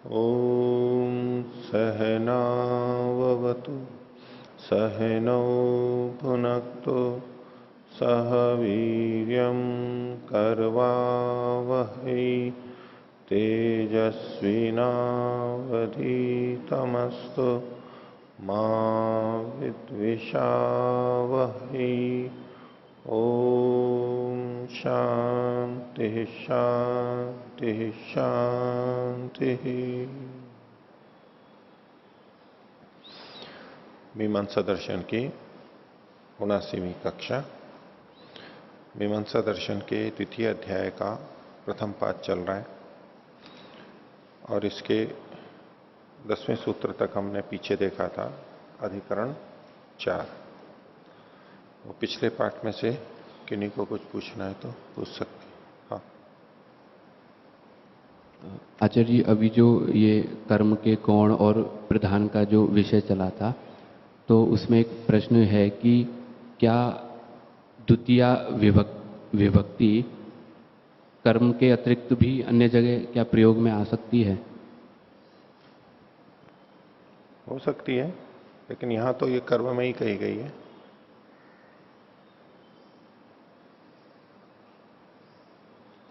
ॐ सहनाववतु सहनौ भुनक्तु सह वीर्यं करवावहै तेजस्विनावधीतमस्तु मा विद्विषावहै। ओम शांति शांति शांति। मीमांसा दर्शन की 79वीं कक्षा। मीमांसा दर्शन के द्वितीय अध्याय का प्रथम पाठ चल रहा है और इसके 10वें सूत्र तक हमने पीछे देखा था, अधिकरण 4। वो पिछले पाठ में से किन्हीं को कुछ पूछना है तो पूछ सकते। हाँ आचार्य जी, अभी जो ये कर्म के कोण और प्रधान का जो विषय चला था, तो उसमें एक प्रश्न है कि क्या द्वितीया विभक्ति कर्म के अतिरिक्त भी अन्य जगह क्या प्रयोग में आ सकती है? हो सकती है, लेकिन यहां तो ये कर्म में ही कही गई है।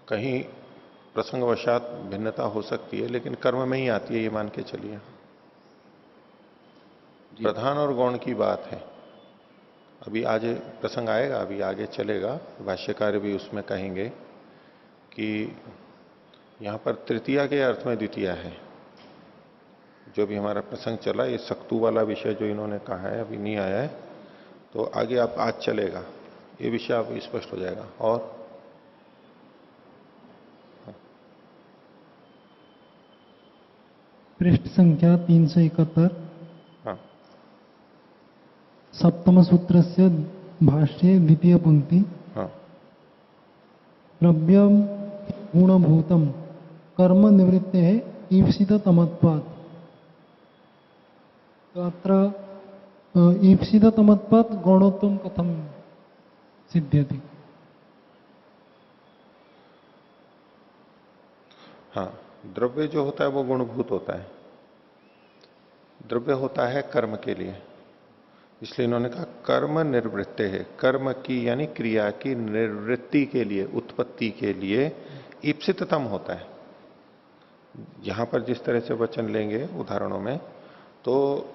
कहीं प्रसंगवशात भिन्नता हो सकती है, लेकिन कर्म में ही आती है, ये मान के चलिए। प्रधान और गौण की बात है। अभी आज प्रसंग आएगा, अभी आगे चलेगा, भाष्यकार भी उसमें कहेंगे कि यहां पर तृतीया के अर्थ में द्वितीया है। जो भी हमारा प्रसंग चला, ये सक्तु वाला विषय जो इन्होंने कहा है अभी नहीं आया है, तो आगे आप आज चलेगा, ये विषय आप स्पष्ट हो जाएगा। और पृष्ठ संख्या 371। हाँ, सप्तम सूत्र से भाष्ये द्वितीय पंक्ति। हाँ, द्रव्यम गुणभूतम कर्म निवृत्ते है ईप्सिततमत्वात्। तो अत्र ईप्सिततमत्वात् गौणत्वं कथं सिद्ध्यति? हाँ, द्रव्य जो होता है वो गुणभूत होता है। द्रव्य होता है कर्म के लिए, इसलिए इन्होंने कहा कर्म निवृत्ते है। कर्म की यानी क्रिया की निवृत्ति के लिए, उत्पत्ति के लिए ईप्सिततम होता है। यहां पर जिस तरह से वचन लेंगे उदाहरणों में, तो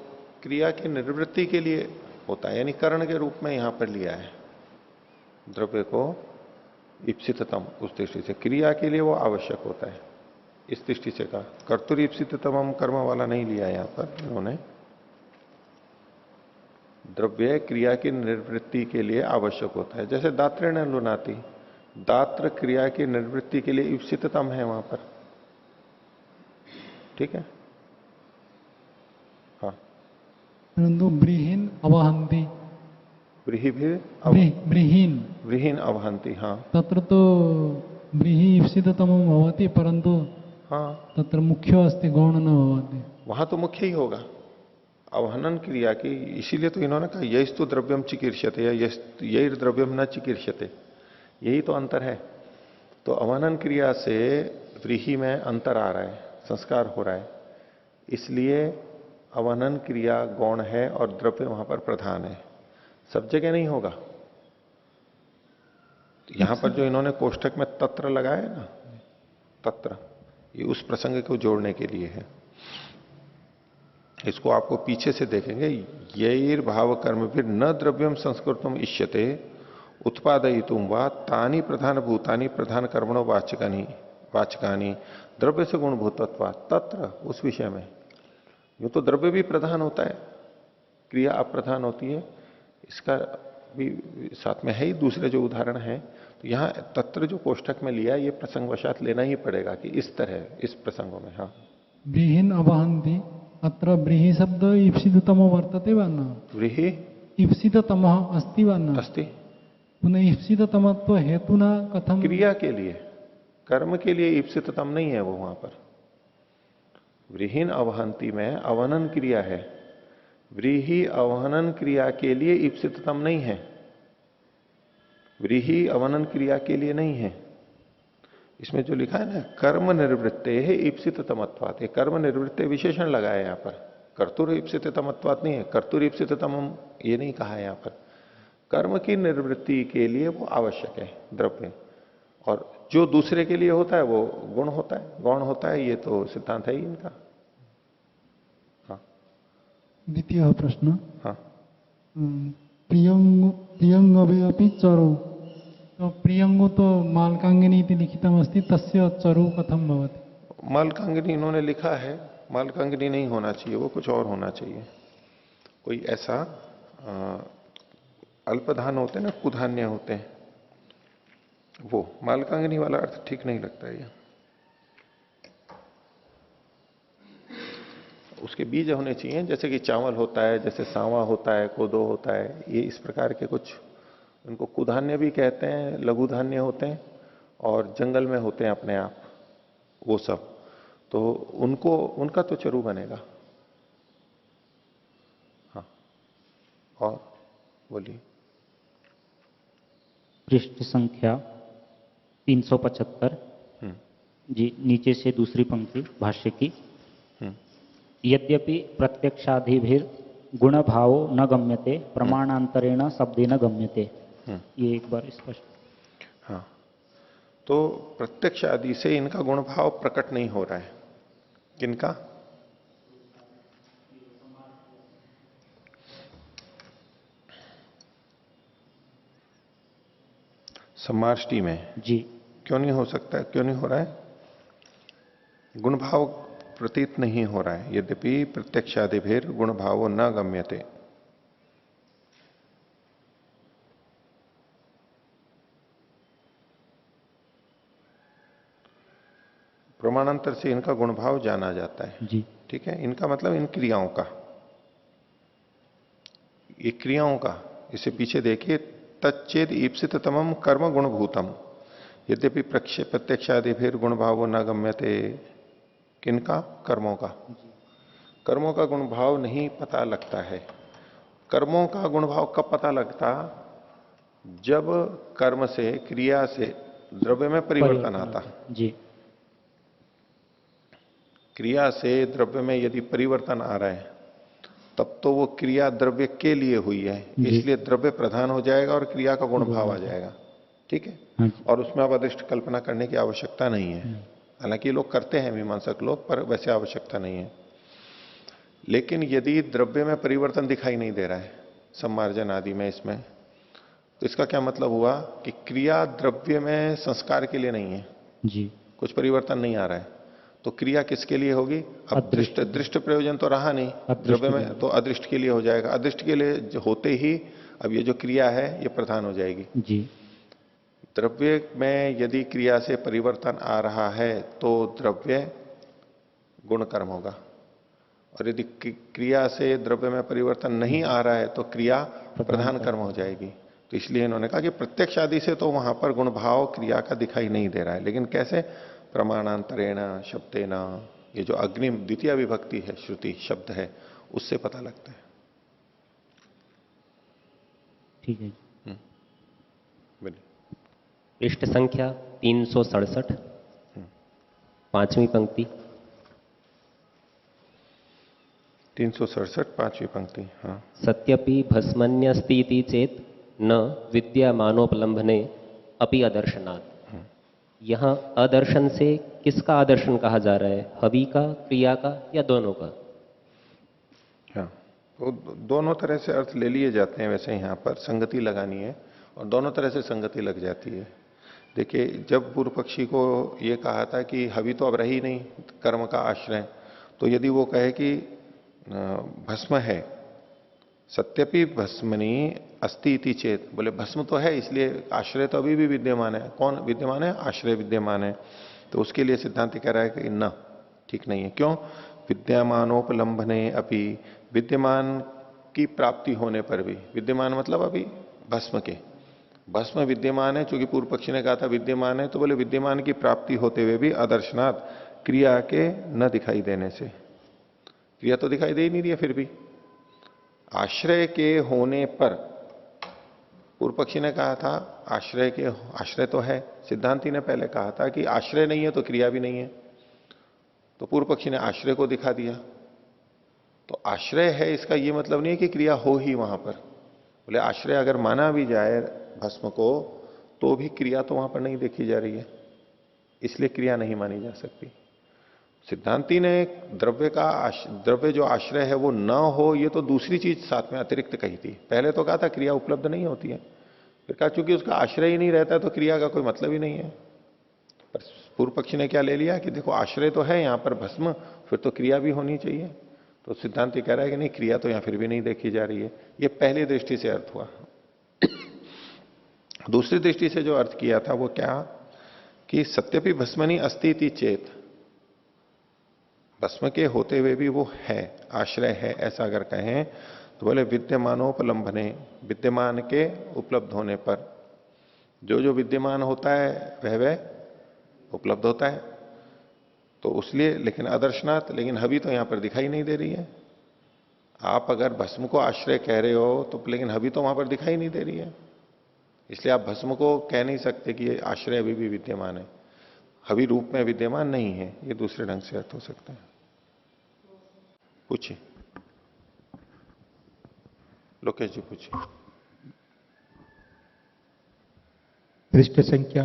क्रिया की निवृत्ति के लिए होता है, यानी कर्ण के रूप में यहां पर लिया है द्रव्य को। ईप्सिततम उस दृष्टि से क्रिया के लिए वो आवश्यक होता है, इस दृष्टि से कहा। कर्तुर ईप्सिततम कर्म वाला नहीं लिया यहां पर इन्होंने। द्रव्य क्रिया की निवृत्ति के लिए आवश्यक होता है, जैसे दात्रेण लुनाति, दात्र क्रिया की निवृत्ति के लिए ईप्सिततम है वहां पर। ठीक है, हाँ। परंतु ब्रीहीन अवहंति, व्रीहि भी ब्रीहीन व्रीहीन अवहंति, हाँ। तत्र तो ब्रीहि ईप्सिततमं भवति, परंतु हाँ, तत्र मुख्यो अस्ति गौण न भवति। वहां तो मुख्य ही होगा अवहनन क्रिया की। इसीलिए तो इन्होंने कहा यस्तु द्रव्यम चिकीर्ष्यते या यही द्रव्यम न चिकीर्ष्यते, यही तो अंतर है। तो अवहनन क्रिया से व्रीहि में अंतर आ रहा है, संस्कार हो रहा है, इसलिए अवहनन क्रिया गौण है और द्रव्य वहां पर प्रधान है। सब जगह नहीं होगा। यहां पर जो इन्होंने कोष्ठक में तत्र लगाया है ना, तत्र, ये उस प्रसंग को जोड़ने के लिए है। इसको आपको पीछे से देखेंगे। यैर भाव कर्म फिर न द्रव्यम संस्कृतम इष्यते उत्पादयितुम वा तानी प्रधान भूतानी प्रधान कर्मणो वाचकानी द्रव्य से गुणभूतत्वा तत्र, उस विषय में। यूं तो द्रव्य भी प्रधान होता है, क्रिया अप्रधान होती है, इसका भी साथ में है ही दूसरे जो उदाहरण है। तो यहां तत्र जो कोष्ठक में लिया, ये प्रसंगवशात लेना ही पड़ेगा कि इस तरह इस प्रसंगों में। हाँ, ब्रीहीन अवहंति, अत्र ब्रीहि शब्द ईप्सिततमो वर्तते वा न? व्रीहि ईप्सिततमः अस्ति वा न? अस्ति। पुनः ईप्सिततमत्व हेतुना कथम? क्रिया के लिए, कर्म के लिए ईप्सिततम नहीं है वो वहां पर। व्रीहीन अवहंति में अवहनन क्रिया है, व्रीहि अवहनन क्रिया के लिए ईप्सिततम नहीं है। व्रीहि अवहनन क्रिया के लिए नहीं है। इसमें जो लिखा है ना, कर्म निवृत्ते है ईप्सित तमत्वात, ये कर्म निवृत्ते विशेषण लगा है यहां पर। कर्तुर ईप्सित तमत्वात नहीं है, कर्तुर ईप्सित तमम ये नहीं कहा है यहां पर। कर्म की निवृत्ति के लिए वो आवश्यक है द्रव्य, और जो दूसरे के लिए होता है वो गुण होता है, गौण होता है, ये तो सिद्धांत है ही इनका। हाँ द्वितीयः प्रश्नः। हाँ प्रियंगवे अपि चरौ, तो प्रियंगो तो मालकांगिनी इति लिखितमस्ति, तस्य चरौ कथं भवति? मालकांगिनी इन्होंने लिखा है, मालकांगिनी नहीं होना चाहिए, वो कुछ और होना चाहिए, कोई ऐसा अल्पधान होते हैं ना, कुधान्य होते हैं, वो मालकांगिनी वाला अर्थ ठीक नहीं लगता है। ये उसके बीज होने चाहिए, जैसे कि चावल होता है, जैसे सांवा होता है, कोदो होता है, ये इस प्रकार के कुछ, उनको कुधान्य भी कहते हैं, लघु धान्य होते हैं, और जंगल में होते हैं अपने आप वो सब, तो उनको, उनका तो चरु बनेगा। हाँ और बोलिए। पृष्ठ संख्या 375 जी, नीचे से दूसरी पंक्ति भाष्य की। यद्यपि प्रत्यक्षाधिभिर गुण भावो न गम्यते प्रमाणांतरेण शब्देन गम्यते, ये एक बार स्पष्ट। हाँ, तो प्रत्यक्ष आदि से इनका गुण भाव प्रकट नहीं हो रहा है। किनका? समार्ष्टि में जी। क्यों नहीं हो सकता, क्यों नहीं हो रहा है? गुण भाव प्रतीत नहीं हो रहा है। यद्यपि प्रत्यक्षादिभिर गुण भावो न गम्यते, प्रमाणांतर से इनका गुण भाव जाना जाता है जी। ठीक है, इनका मतलब इन क्रियाओं का, ये क्रियाओं का, इसे पीछे देखिए, तच्चेद ईप्सित तमम कर्म गुणभूतम यद्यपि प्रत्यक्षादि फिर गुण भाव न गम्यते। किनका? कर्मों का। कर्मों का गुण भाव नहीं पता लगता है। कर्मों का गुण भाव कब पता लगता? जब कर्म से, क्रिया से द्रव्य में परिवर्तन आता। जी। क्रिया से द्रव्य में यदि परिवर्तन आ रहा है तब तो वो क्रिया द्रव्य के लिए हुई है, इसलिए द्रव्य प्रधान हो जाएगा और क्रिया का गुण भाव आ जाएगा। ठीक है। हाँ। और उसमें अब अदृष्ट कल्पना करने की आवश्यकता नहीं है। हालांकि लोग करते हैं मीमांसक लोग, पर वैसे आवश्यकता नहीं है। लेकिन यदि द्रव्य में परिवर्तन दिखाई नहीं दे रहा है सम्मार्जन आदि में, इसमें, तो इसका क्या मतलब हुआ कि क्रिया द्रव्य में संस्कार के लिए नहीं है जी। कुछ परिवर्तन नहीं आ रहा है, तो क्रिया किसके लिए होगी? अब दृष्ट, दृष्ट प्रयोजन तो रहा नहीं द्रव्य में, तो अदृष्ट के लिए हो जाएगा। अदृष्ट के लिए जो होते ही अब ये जो क्रिया है ये प्रधान हो जाएगी। जी। द्रव्य में यदि क्रिया से परिवर्तन आ रहा है तो द्रव्य गुण कर्म होगा, और यदि क्रिया से द्रव्य में परिवर्तन नहीं आ रहा है तो क्रिया प्रधान कर्म हो जाएगी। तो इसलिए इन्होंने कहा कि प्रत्यक्ष आदि से तो वहां पर गुण भाव क्रिया का दिखाई नहीं दे रहा है, लेकिन कैसे? प्रमाणांतरेण शब्देन, ये जो अग्नि द्वितीय विभक्ति है, श्रुति शब्द है, उससे पता लगता है। ठीक है। बोलिए। पृष्ठ संख्या 367 पांचवी पंक्ति। 367 पांचवी पंक्ति। हाँ। सत्यपि भस्मन्यस्तीति चेत न विद्यमानोपलंभने अपि अदर्शनात्। यहां अदर्शन से किसका आदर्शन कहा जा रहा है? हवि का, क्रिया का, या दोनों का? हाँ, तो दोनों तरह से अर्थ ले लिए जाते हैं। वैसे यहां पर संगति लगानी है और दोनों तरह से संगति लग जाती है। देखिए, जब पूर्व पक्षी को यह कहा था कि हवि तो अब रही नहीं कर्म का आश्रय, तो यदि वो कहे कि भस्म है, सत्यपि भस्मनी अस्ति इति चेत, बोले भस्म तो है इसलिए आश्रय तो अभी भी विद्यमान है। कौन विद्यमान है? आश्रय विद्यमान है। तो उसके लिए सिद्धांत कह रहा है कि न, ठीक नहीं है। क्यों? विद्यमानोपलंबने अपि, विद्यमान की प्राप्ति होने पर भी, विद्यमान मतलब अभी भस्म के, भस्म विद्यमान है, चूंकि पूर्व पक्षी ने कहा था विद्यमान है, तो बोले विद्यमान की प्राप्ति होते हुए भी अदर्शनात्, क्रिया के न दिखाई देने से। क्रिया तो दिखाई दे ही नहीं रही है, फिर भी आश्रय के होने पर पूर्व पक्षी ने कहा था आश्रय तो है, सिद्धांती ने पहले कहा था कि आश्रय नहीं है तो क्रिया भी नहीं है। तो पूर्व पक्षी ने आश्रय को दिखा दिया। तो आश्रय है इसका यह मतलब नहीं है कि क्रिया हो ही वहां पर। बोले आश्रय अगर माना भी जाए भस्म को तो भी क्रिया तो वहां पर नहीं देखी जा रही है, इसलिए क्रिया नहीं मानी जा सकती। सिद्धांती ने द्रव्य जो आश्रय है वो न हो, ये तो दूसरी चीज साथ में अतिरिक्त कही थी। पहले तो कहा था क्रिया उपलब्ध नहीं होती है, फिर कहा चूंकि उसका आश्रय ही नहीं रहता है तो क्रिया का कोई मतलब ही नहीं है। पर पूर्व पक्षी ने क्या ले लिया कि देखो आश्रय तो है यहां पर भस्म, फिर तो क्रिया भी होनी चाहिए। तो सिद्धांति कह रहा है कि नहीं, क्रिया तो यहां फिर भी नहीं देखी जा रही है। ये पहली दृष्टि से अर्थ हुआ। दूसरी दृष्टि से जो अर्थ किया था वो क्या कि सत्यपि भस्मनि अस्ति इति चेत, भस्म के होते हुए भी वो है, आश्रय है, ऐसा अगर कहें तो बोले विद्यमानोपलंबने, विद्यमान के उपलब्ध होने पर, जो जो विद्यमान होता है वह उपलब्ध होता है। तो उसलिए, लेकिन अदर्शनात्, लेकिन हवि तो यहां पर दिखाई नहीं दे रही है। आप अगर भस्म को आश्रय कह रहे हो तो लेकिन हवि तो वहां पर दिखाई नहीं दे रही है, इसलिए आप भस्म को कह नहीं सकते कि ये आश्रय अभी भी विद्यमान है, हवि रूप में विद्यमान नहीं है। ये दूसरे ढंग से अर्थ हो सकता है। पूछिए, लोकेश जी पूछिए। पृष्ठ संख्या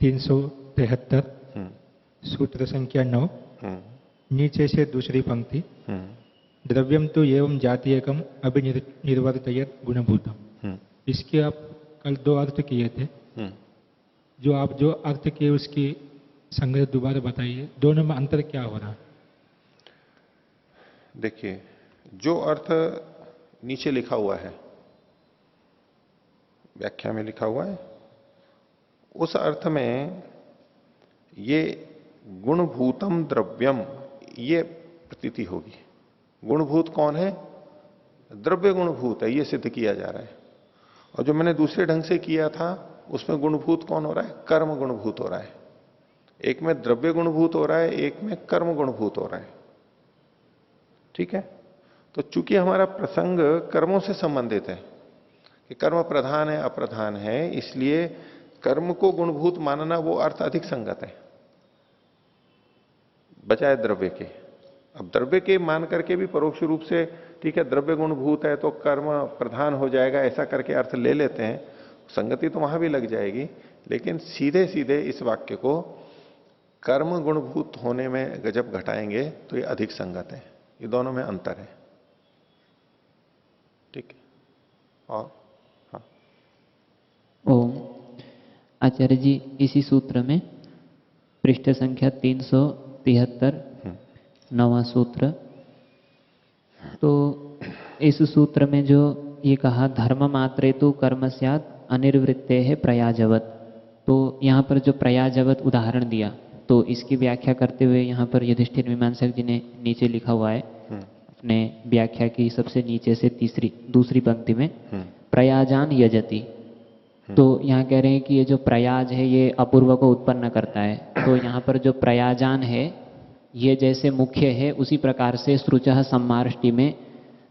373, सूत्र संख्या 9, नीचे से दूसरी पंक्ति। द्रव्यम तो एवं जातीयकम अभिनिर्वर्तयत गुणभूतम। इसके आप कल 2 अर्थ किए थे, जो अर्थ किए उसकी संग्रह दोबारा बताइए, दोनों में अंतर क्या हो रहा? देखिए, जो अर्थ नीचे लिखा हुआ है, व्याख्या में लिखा हुआ है, उस अर्थ में ये गुणभूतम द्रव्यम ये प्रतीति होगी। गुणभूत कौन है? द्रव्य गुणभूत है, ये सिद्ध किया जा रहा है। और जो मैंने दूसरे ढंग से किया था उसमें गुणभूत कौन हो रहा है? कर्म गुणभूत हो रहा है। एक में द्रव्य गुणभूत हो रहा है, एक में कर्म गुणभूत हो रहा है। ठीक है, तो चूंकि हमारा प्रसंग कर्मों से संबंधित है कि कर्म प्रधान है अप्रधान है, इसलिए कर्म को गुणभूत मानना वो अर्थ अधिक संगत है बजाय द्रव्य के। अब द्रव्य के मान करके भी परोक्ष रूप से ठीक है द्रव्य गुणभूत है तो कर्म प्रधान हो जाएगा, ऐसा करके अर्थ ले लेते हैं, संगति तो वहां भी लग जाएगी। लेकिन सीधे सीधे इस वाक्य को कर्म गुणभूत होने में जब घटाएंगे तो ये अधिक संगत है। ये दोनों में अंतर है। ठीक है, और हाँ। ओम। आचार्य जी, इसी सूत्र में पृष्ठ संख्या 373, 9वां सूत्र, तो इस सूत्र में जो ये कहा धर्म मात्रे तो कर्म स्यात् अनिर्वृत्ते है प्रयाजवत, तो यहाँ पर जो प्रयाजवत उदाहरण दिया, तो इसकी व्याख्या करते हुए यहाँ पर युधिष्ठिर मीमांसक जी ने नीचे लिखा हुआ है अपने व्याख्या की सबसे नीचे से दूसरी पंक्ति में, प्रयाजान यजति। तो यहाँ कह रहे हैं कि ये जो प्रयाज है ये अपूर्व को उत्पन्न करता है। तो यहाँ पर जो प्रयाजान है ये जैसे मुख्य है, उसी प्रकार से सृचः सम्मार्ष्टि में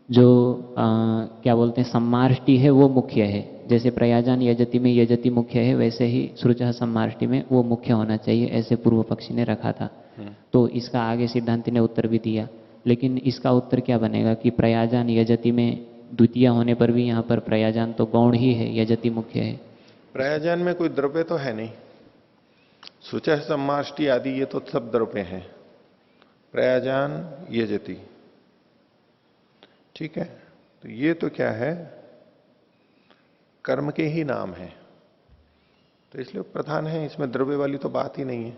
जो क्या बोलते हैं सम्मार्ष्टि है वो मुख्य है। जैसे प्रयाजान यजति में यजति मुख्य है, वैसे ही सृचः सम्मार्ष्टि में वो मुख्य होना चाहिए, ऐसे पूर्व पक्षी ने रखा था। तो इसका आगे सिद्धांति ने उत्तर भी दिया, लेकिन इसका उत्तर क्या बनेगा कि प्रयाजान यजति में द्वितीय होने पर भी यहाँ पर प्रयाजान तो गौण ही है, यजति मुख्य है। प्रयाजान में कोई द्रव्य तो है नहीं, सृचः सम्मार्ष्टि आदि ये तो सब द्रव्य हैं। प्रयाजान यजति, ठीक है, तो ये तो क्या है, कर्म के ही नाम है, तो इसलिए प्रधान है, इसमें द्रव्य वाली तो बात ही नहीं है।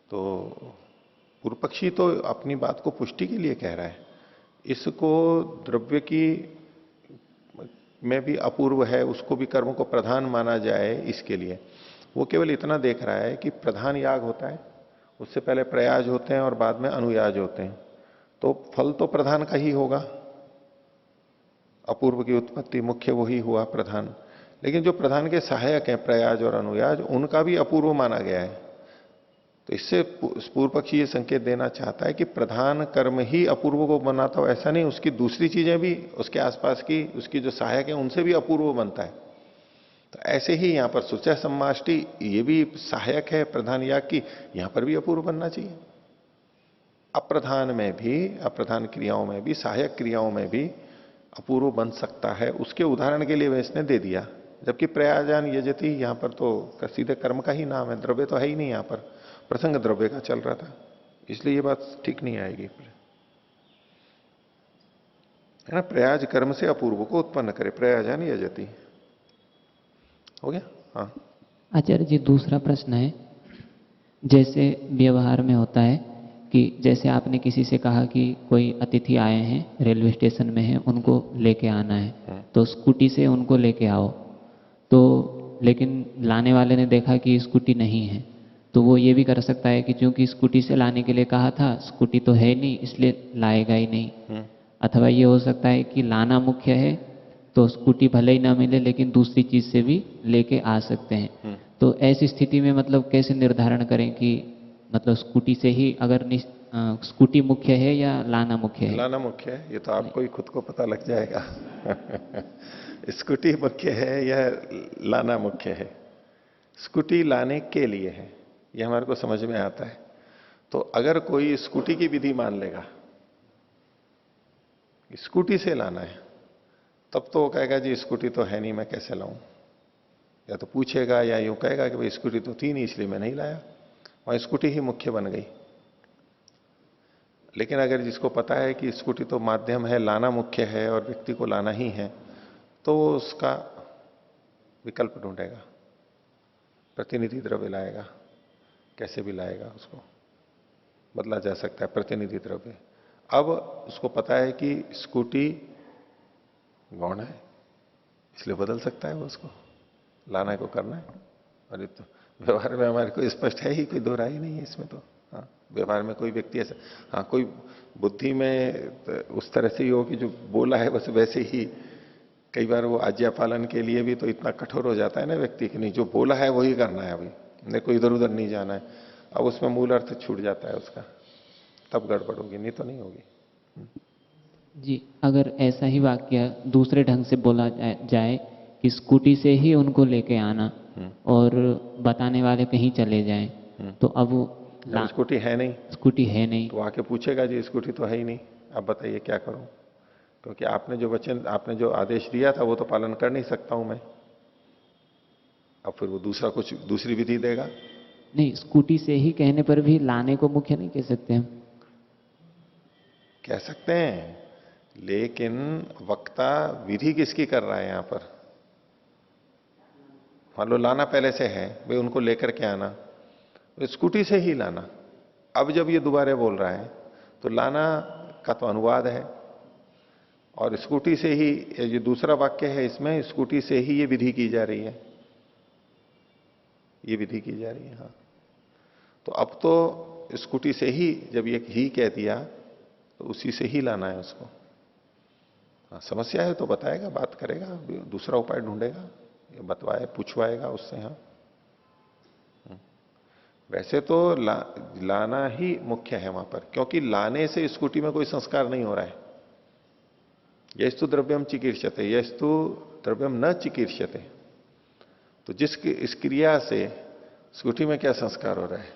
तो पूर्व पक्षी तो अपनी बात को पुष्टि के लिए कह रहा है, इसको द्रव्य की में भी अपूर्व है, उसको भी कर्म को प्रधान माना जाए, इसके लिए वो केवल इतना देख रहा है कि प्रधान याग होता है, उससे पहले प्रयाज होते हैं और बाद में अनुयाज होते हैं, तो फल तो प्रधान का ही होगा। अपूर्व की उत्पत्ति मुख्य वही हुआ प्रधान, लेकिन जो प्रधान के सहायक हैं प्रयाज और अनुयाज, उनका भी अपूर्व माना गया है। तो इससे पूर्व पक्षी ये संकेत देना चाहता है कि प्रधान कर्म ही अपूर्व को बनाता हो, ऐसा नहीं, उसकी दूसरी चीजें भी, उसके आसपास की उसकी जो सहायक है उनसे भी अपूर्व बनता है। तो ऐसे ही यहां पर सुचा सम्माष्टि ये भी सहायक है प्रधान याग की, यहां पर भी अपूर्व बनना चाहिए। अप्रधान में भी, अप्रधान क्रियाओं में भी, सहायक क्रियाओं में भी अपूर्व बन सकता है। उसके उदाहरण के लिए वह इसने दे दिया। जबकि प्रयाजान यजति यहां पर तो सीधे कर्म का ही नाम है, द्रव्य तो है ही नहीं, यहां पर प्रसंग द्रव्य का चल रहा था, इसलिए ये बात ठीक नहीं आएगी, है ना। प्रयाज कर्म से अपूर्व को उत्पन्न करे, प्रयाजान यजति। हो गया? हाँ आचार्य जी, दूसरा प्रश्न है, जैसे व्यवहार में होता है कि जैसे आपने किसी से कहा कि कोई अतिथि आए हैं, रेलवे स्टेशन में हैं, उनको लेके आना है, तो स्कूटी से उनको लेके आओ, तो लेकिन लाने वाले ने देखा कि स्कूटी नहीं है, तो वो ये भी कर सकता है कि चूंकि स्कूटी से लाने के लिए कहा था, स्कूटी तो है नहीं इसलिए लाएगा ही नहीं। अथवा ये हो सकता है कि लाना मुख्य है तो स्कूटी भले ही ना मिले लेकिन दूसरी चीज से भी लेके आ सकते हैं। तो ऐसी स्थिति में मतलब कैसे निर्धारण करें कि मतलब स्कूटी से ही अगर स्कूटी मुख्य है या लाना मुख्य है? लाना मुख्य है, ये तो आपको ही खुद को पता लग जाएगा। स्कूटी मुख्य है या लाना मुख्य है? स्कूटी लाने के लिए है, ये हमारे को समझ में आता है। तो अगर कोई स्कूटी की विधि मान लेगा, स्कूटी से लाना है, तब तो वो कहेगा जी स्कूटी तो है नहीं, मैं कैसे लाऊं? या तो पूछेगा या यूं कहेगा कि भाई स्कूटी तो थी नहीं इसलिए मैं नहीं लाया, वहां स्कूटी ही मुख्य बन गई। लेकिन अगर जिसको पता है कि स्कूटी तो माध्यम है, लाना मुख्य है और व्यक्ति को लाना ही है, तो वो उसका विकल्प ढूंढेगा, प्रतिनिधि द्रव्य लाएगा, कैसे भी लाएगा, उसको बदला जा सकता है प्रतिनिधि द्रव्य। अब उसको पता है कि स्कूटी गौण है इसलिए बदल सकता है वो, उसको लाना को करना है। और तो व्यवहार में हमारे को स्पष्ट है ही, कोई दो राय नहीं है इसमें तो। हाँ, व्यवहार में कोई व्यक्ति ऐसा, हाँ कोई बुद्धि में उस तरह से ही हो कि जो बोला है बस वैसे ही, कई बार वो आज्ञा पालन के लिए भी तो इतना कठोर हो जाता है ना व्यक्ति कि नहीं, जो बोला है वही करना है, अभी मेरे को इधर उधर नहीं जाना है। अब उसमें मूल अर्थ छूट जाता है उसका, तब गड़बड़ होगी, नहीं तो नहीं होगी। जी, अगर ऐसा ही वाक्य दूसरे ढंग से बोला जाए कि स्कूटी से ही उनको लेके आना और बताने वाले कहीं चले जाएं, तो अब स्कूटी है नहीं, स्कूटी है नहीं, तो आके पूछेगा जी स्कूटी तो है ही नहीं, अब बताइए क्या करूं? क्योंकि आपने जो वचन, आपने जो आदेश दिया था वो तो पालन कर नहीं सकता हूं मैं। अब फिर वो दूसरा कुछ दूसरी विधि देगा। नहीं, स्कूटी से ही कहने पर भी लाने को मुख्य नहीं कह सकते हम? कह सकते हैं, लेकिन वक्ता विधि किसकी कर रहा है यहां पर? मान लो लाना पहले से है, भाई उनको लेकर के आना, तो स्कूटी से ही लाना। अब जब ये दोबारा बोल रहा है तो लाना का तो अनुवाद है, और स्कूटी से ही, ये दूसरा वाक्य है इसमें, स्कूटी से ही ये विधि की जा रही है, ये विधि की जा रही है। हाँ, तो अब तो स्कूटी से ही जब ये ही कह दिया तो उसी से ही लाना है उसको। हाँ, समस्या है तो बताएगा, बात करेगा, दूसरा उपाय ढूंढेगा, बतवाए पूछवाएगा उससे। हाँ, वैसे तो लाना ही मुख्य है वहां पर, क्योंकि लाने से स्कूटी में कोई संस्कार नहीं हो रहा है। यस्तु द्रव्यम चिकीर्ष्यते, यस्तु द्रव्यम न चिकीर्ष्यते। तो इस क्रिया से स्कूटी में क्या संस्कार हो रहा है?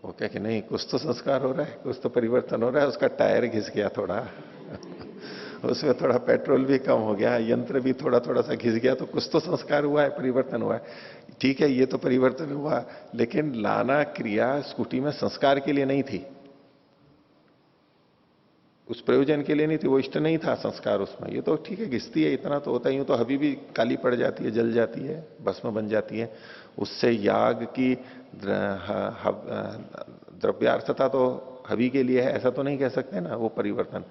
वो कह कि नहीं, कुछ तो संस्कार हो रहा है, कुछ तो परिवर्तन हो रहा है, उसका टायर घिस गया थोड़ा, उसमें थोड़ा पेट्रोल भी कम हो गया, यंत्र भी थोड़ा थोड़ा सा घिस गया, तो कुछ तो संस्कार हुआ है, परिवर्तन हुआ है। ठीक है, ये तो परिवर्तन हुआ, लेकिन लाना क्रिया स्कूटी में संस्कार के लिए नहीं थी, उस प्रयोजन के लिए नहीं थी, वो इष्ट नहीं था संस्कार उसमें। ये तो ठीक है, घिसती है, इतना तो होता ही, तो हबी भी काली पड़ जाती है, जल जाती है, भस्म बन जाती है, उससे याग की द्रव्यार्थता तो हबी के लिए है, ऐसा तो नहीं कह सकते ना। वो परिवर्तन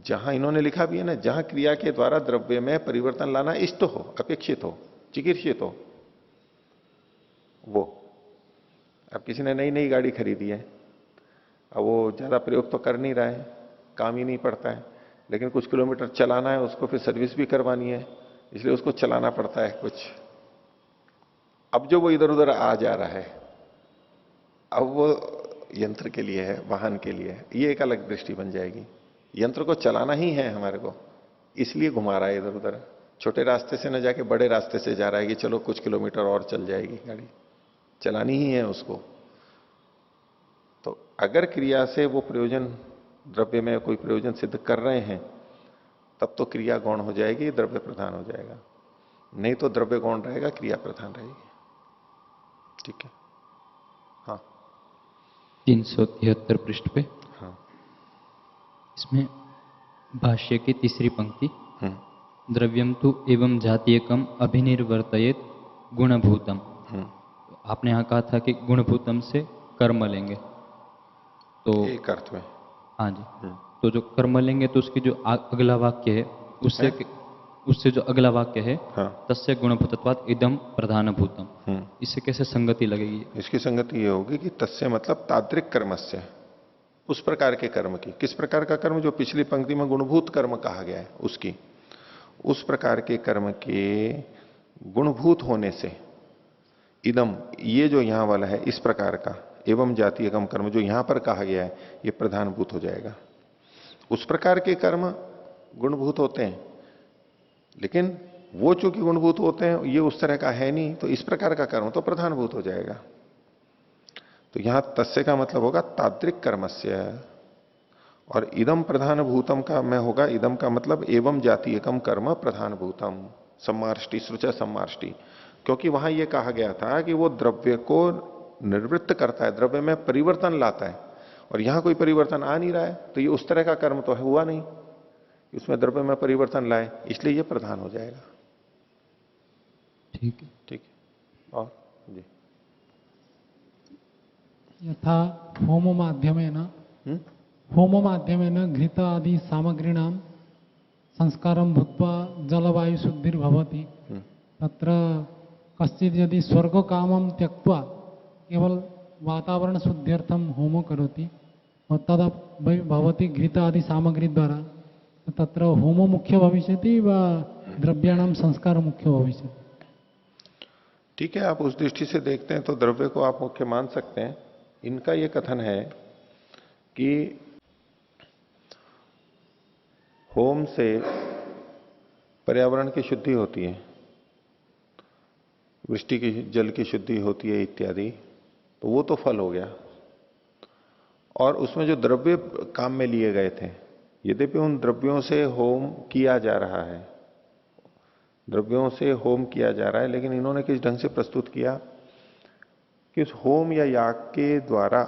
जहां इन्होंने लिखा भी है ना, जहां क्रिया के द्वारा द्रव्य में परिवर्तन लाना इष्ट हो, अपेक्षित हो, चिकीर्षित हो, वो। अब किसी ने नई नई गाड़ी खरीदी है, अब वो ज्यादा प्रयोग तो कर नहीं रहा है, काम ही नहीं पड़ता है, लेकिन कुछ किलोमीटर चलाना है उसको, फिर सर्विस भी करवानी है, इसलिए उसको चलाना पड़ता है कुछ। अब जो वो इधर उधर आ जा रहा है, अब वो यंत्र के लिए है, वाहन के लिए है, ये एक अलग दृष्टि बन जाएगी। यंत्र को चलाना ही है हमारे को, इसलिए घुमा रहा है इधर उधर। छोटे रास्ते से न जाके बड़े रास्ते से जा रहा है कि चलो कुछ किलोमीटर और चल जाएगी गाड़ी, चलानी ही है उसको। तो अगर क्रिया से वो प्रयोजन, द्रव्य में कोई प्रयोजन सिद्ध कर रहे हैं, तब तो क्रिया गौण हो जाएगी, द्रव्य प्रधान हो जाएगा। नहीं तो द्रव्य गौण रहेगा, क्रिया प्रधान रहेगी। ठीक है। हाँ 373 पृष्ठ पे। हाँ। इसमें भाष्य की तीसरी पंक्ति, द्रव्यम तो एवं जातीयकम अभिनिर्वर्तयेत गुणभूतम। तो आपने यहाँ कहा था कि गुणभूतम से कर्म लेंगे, तो एक अर्थ में। हाँ जी। तो जो कर्म लेंगे तो उसकी जो अगला वाक्य है उससे जो अगला वाक्य है, हाँ। तस्य गुणभूतत्वात् इदम प्रधान भूतम, इससे कैसे संगति लगेगी? इसकी संगति ये होगी कि तस्य मतलब ताद्रिक कर्मस्य, उस प्रकार के कर्म की। किस प्रकार का कर्म? जो पिछली पंक्ति में गुणभूत कर्म कहा गया है उसकी, उस प्रकार के कर्म के गुणभूत होने से इदम, ये जो यहां वाला है इस प्रकार का, एवं जातीय कम कर्म जो यहां पर कहा गया है, ये प्रधानभूत हो जाएगा। उस प्रकार के कर्म गुणभूत होते हैं, लेकिन वो चूंकि गुणभूत होते हैं, ये उस तरह का है नहीं, तो इस प्रकार का कर्म तो प्रधानभूत हो जाएगा। तो यहां तस्य का मतलब होगा ताद्रिक कर्मस्य, और इदम प्रधान भूतम का मैं होगा, इदम का मतलब एवं जातीयकम कर्म प्रधान भूतम, सम्मार्ष्टि, श्रुच सम्मार्ष्टि। क्योंकि वहां यह कहा गया था कि वो द्रव्य को निर्वृत्त करता है, द्रव्य में परिवर्तन लाता है, और यहां कोई परिवर्तन आ नहीं रहा है, तो ये उस तरह का कर्म तो हुआ नहीं, उसमें द्रव्य में परिवर्तन लाए, इसलिए ये प्रधान हो जाएगा। ठीक है। ठीक है। और जी यथा होम माध्यमेन घृत आदि सामग्रीणां संस्कारं भूत्वा जलवायु शुद्धिर्भवति, तत्र कश्चित् यदि स्वर्गकामं त्यक्त्वा केवल वातावरण शुद्ध्यर्थम होमो करोति और तदा भवति घृत आदि सामग्री द्वारा, तो तत्र होमो मुख्य भविष्यति वा द्रव्याणां संस्कार मुख्य भविष्यति? ठीक है, आप उस दृष्टि से देखते हैं तो द्रव्य को आप मुख्य मान सकते हैं। इनका यह कथन है कि होम से पर्यावरण की शुद्धि होती है, वृष्टि की जल की शुद्धि होती है इत्यादि, तो वो तो फल हो गया। और उसमें जो द्रव्य काम में लिए गए थे, यद्यपि उन द्रव्यों से होम किया जा रहा है, द्रव्यों से होम किया जा रहा है, लेकिन इन्होंने किस ढंग से प्रस्तुत किया कि उस होम या याग के द्वारा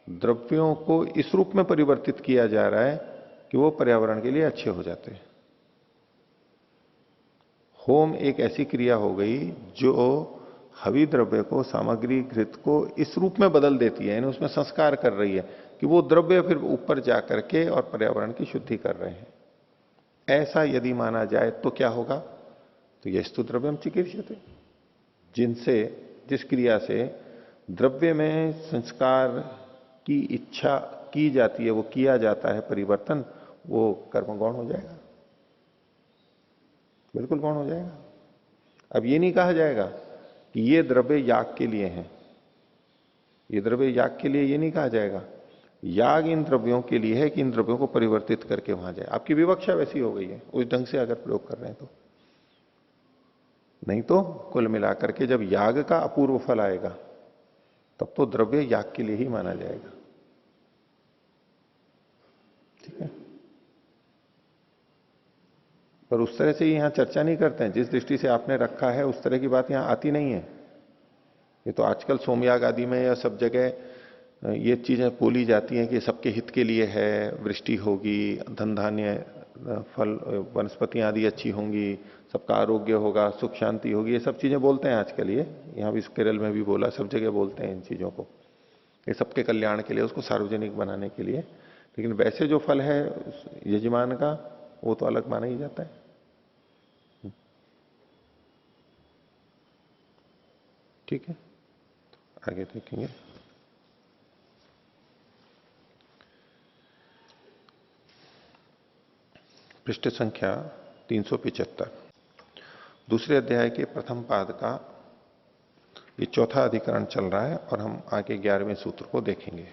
द्रव्यों को इस रूप में परिवर्तित किया जा रहा है कि वो पर्यावरण के लिए अच्छे हो जाते हैं। होम एक ऐसी क्रिया हो गई जो हवि द्रव्य को, सामग्री घृत को इस रूप में बदल देती है, यानी उसमें संस्कार कर रही है कि वो द्रव्य फिर ऊपर जाकर के और पर्यावरण की शुद्धि कर रहे हैं। ऐसा यदि माना जाए तो क्या होगा? तो यस्तु द्रव्यम चिकीर्ष्यते, जिनसे, जिस क्रिया से द्रव्य में संस्कार की इच्छा की जाती है, वो किया जाता है परिवर्तन, वो कर्म गौण हो जाएगा, बिल्कुल गौण हो जाएगा। अब ये नहीं कहा जाएगा कि ये द्रव्य याग के लिए है, ये द्रव्य याग के लिए, ये नहीं कहा जाएगा। याग इन द्रव्यों के लिए है कि इन द्रव्यों को परिवर्तित करके वहां जाए। आपकी विवक्षा वैसी हो गई है, उस ढंग से अगर प्रयोग कर रहे हैं तो। नहीं तो कुल मिलाकर के जब याग का अपूर्व फल आएगा, तब तो द्रव्य याग के लिए ही माना जाएगा। ठीक है, पर उस तरह से यहां चर्चा नहीं करते हैं। जिस दृष्टि से आपने रखा है उस तरह की बात यहां आती नहीं है। ये तो आजकल सोमयाग आदि में या सब जगह ये चीजें बोली जाती हैं कि सबके हित के लिए है, वृष्टि होगी, धन धान्य फल वनस्पतियां आदि अच्छी होंगी, सबका आरोग्य होगा, सुख शांति होगी, ये सब चीजें बोलते हैं आजकल। ये यहां भी केरल में भी बोला, सब जगह बोलते हैं इन चीजों को, ये सबके कल्याण के लिए, उसको सार्वजनिक बनाने के लिए। लेकिन वैसे जो फल है यजमान का, वो तो अलग माना ही जाता है। ठीक है, आगे देखेंगे। पृष्ठ संख्या 375, दूसरे अध्याय के प्रथम पाद का ये चौथा अधिकरण चल रहा है और हम आगे 11वें सूत्र को देखेंगे।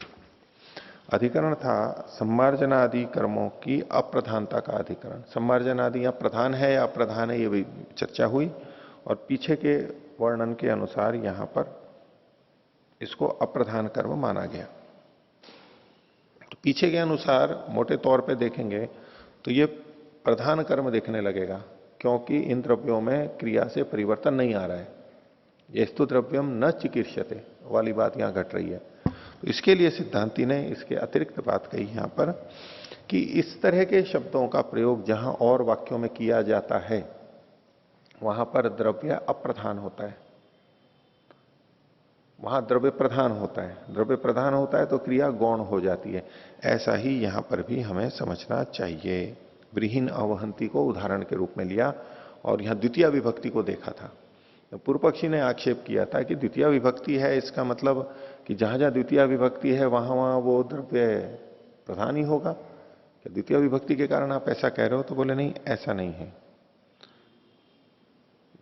अधिकरण था सम्मार्जन आदि कर्मों की अप्रधानता का अधिकरण। सम्मार्जन आदि या प्रधान है या अप्रधान है, ये भी चर्चा हुई और पीछे के वर्णन के अनुसार यहां पर इसको अप्रधान कर्म माना गया। तो पीछे के अनुसार मोटे तौर पे देखेंगे तो ये प्रधान कर्म देखने लगेगा, क्योंकि इन द्रव्यों में क्रिया से परिवर्तन नहीं आ रहा है। ये स्तु द्रव्यम न चिकीर्ष्यते वाली बात यहां घट रही है। तो इसके लिए सिद्धांति ने इसके अतिरिक्त बात कही यहां पर कि इस तरह के शब्दों का प्रयोग जहां और वाक्यों में किया जाता है वहां पर द्रव्य अप्रधान होता है, वहां द्रव्य प्रधान होता है। द्रव्य प्रधान होता है तो क्रिया गौण हो जाती है। ऐसा ही यहां पर भी हमें समझना चाहिए। ब्रीहीन अवहंती को उदाहरण के रूप में लिया और यहां द्वितीय विभक्ति को देखा था। तो पूर्व पक्षी ने आक्षेप किया था कि द्वितीय विभक्ति है, इसका मतलब कि जहां जहां द्वितीय विभक्ति है वहां वहां वो द्रव्य प्रधान ही होगा। क्या द्वितीय विभक्ति के कारण आप ऐसा कह रहे हो? तो बोले नहीं, ऐसा नहीं है।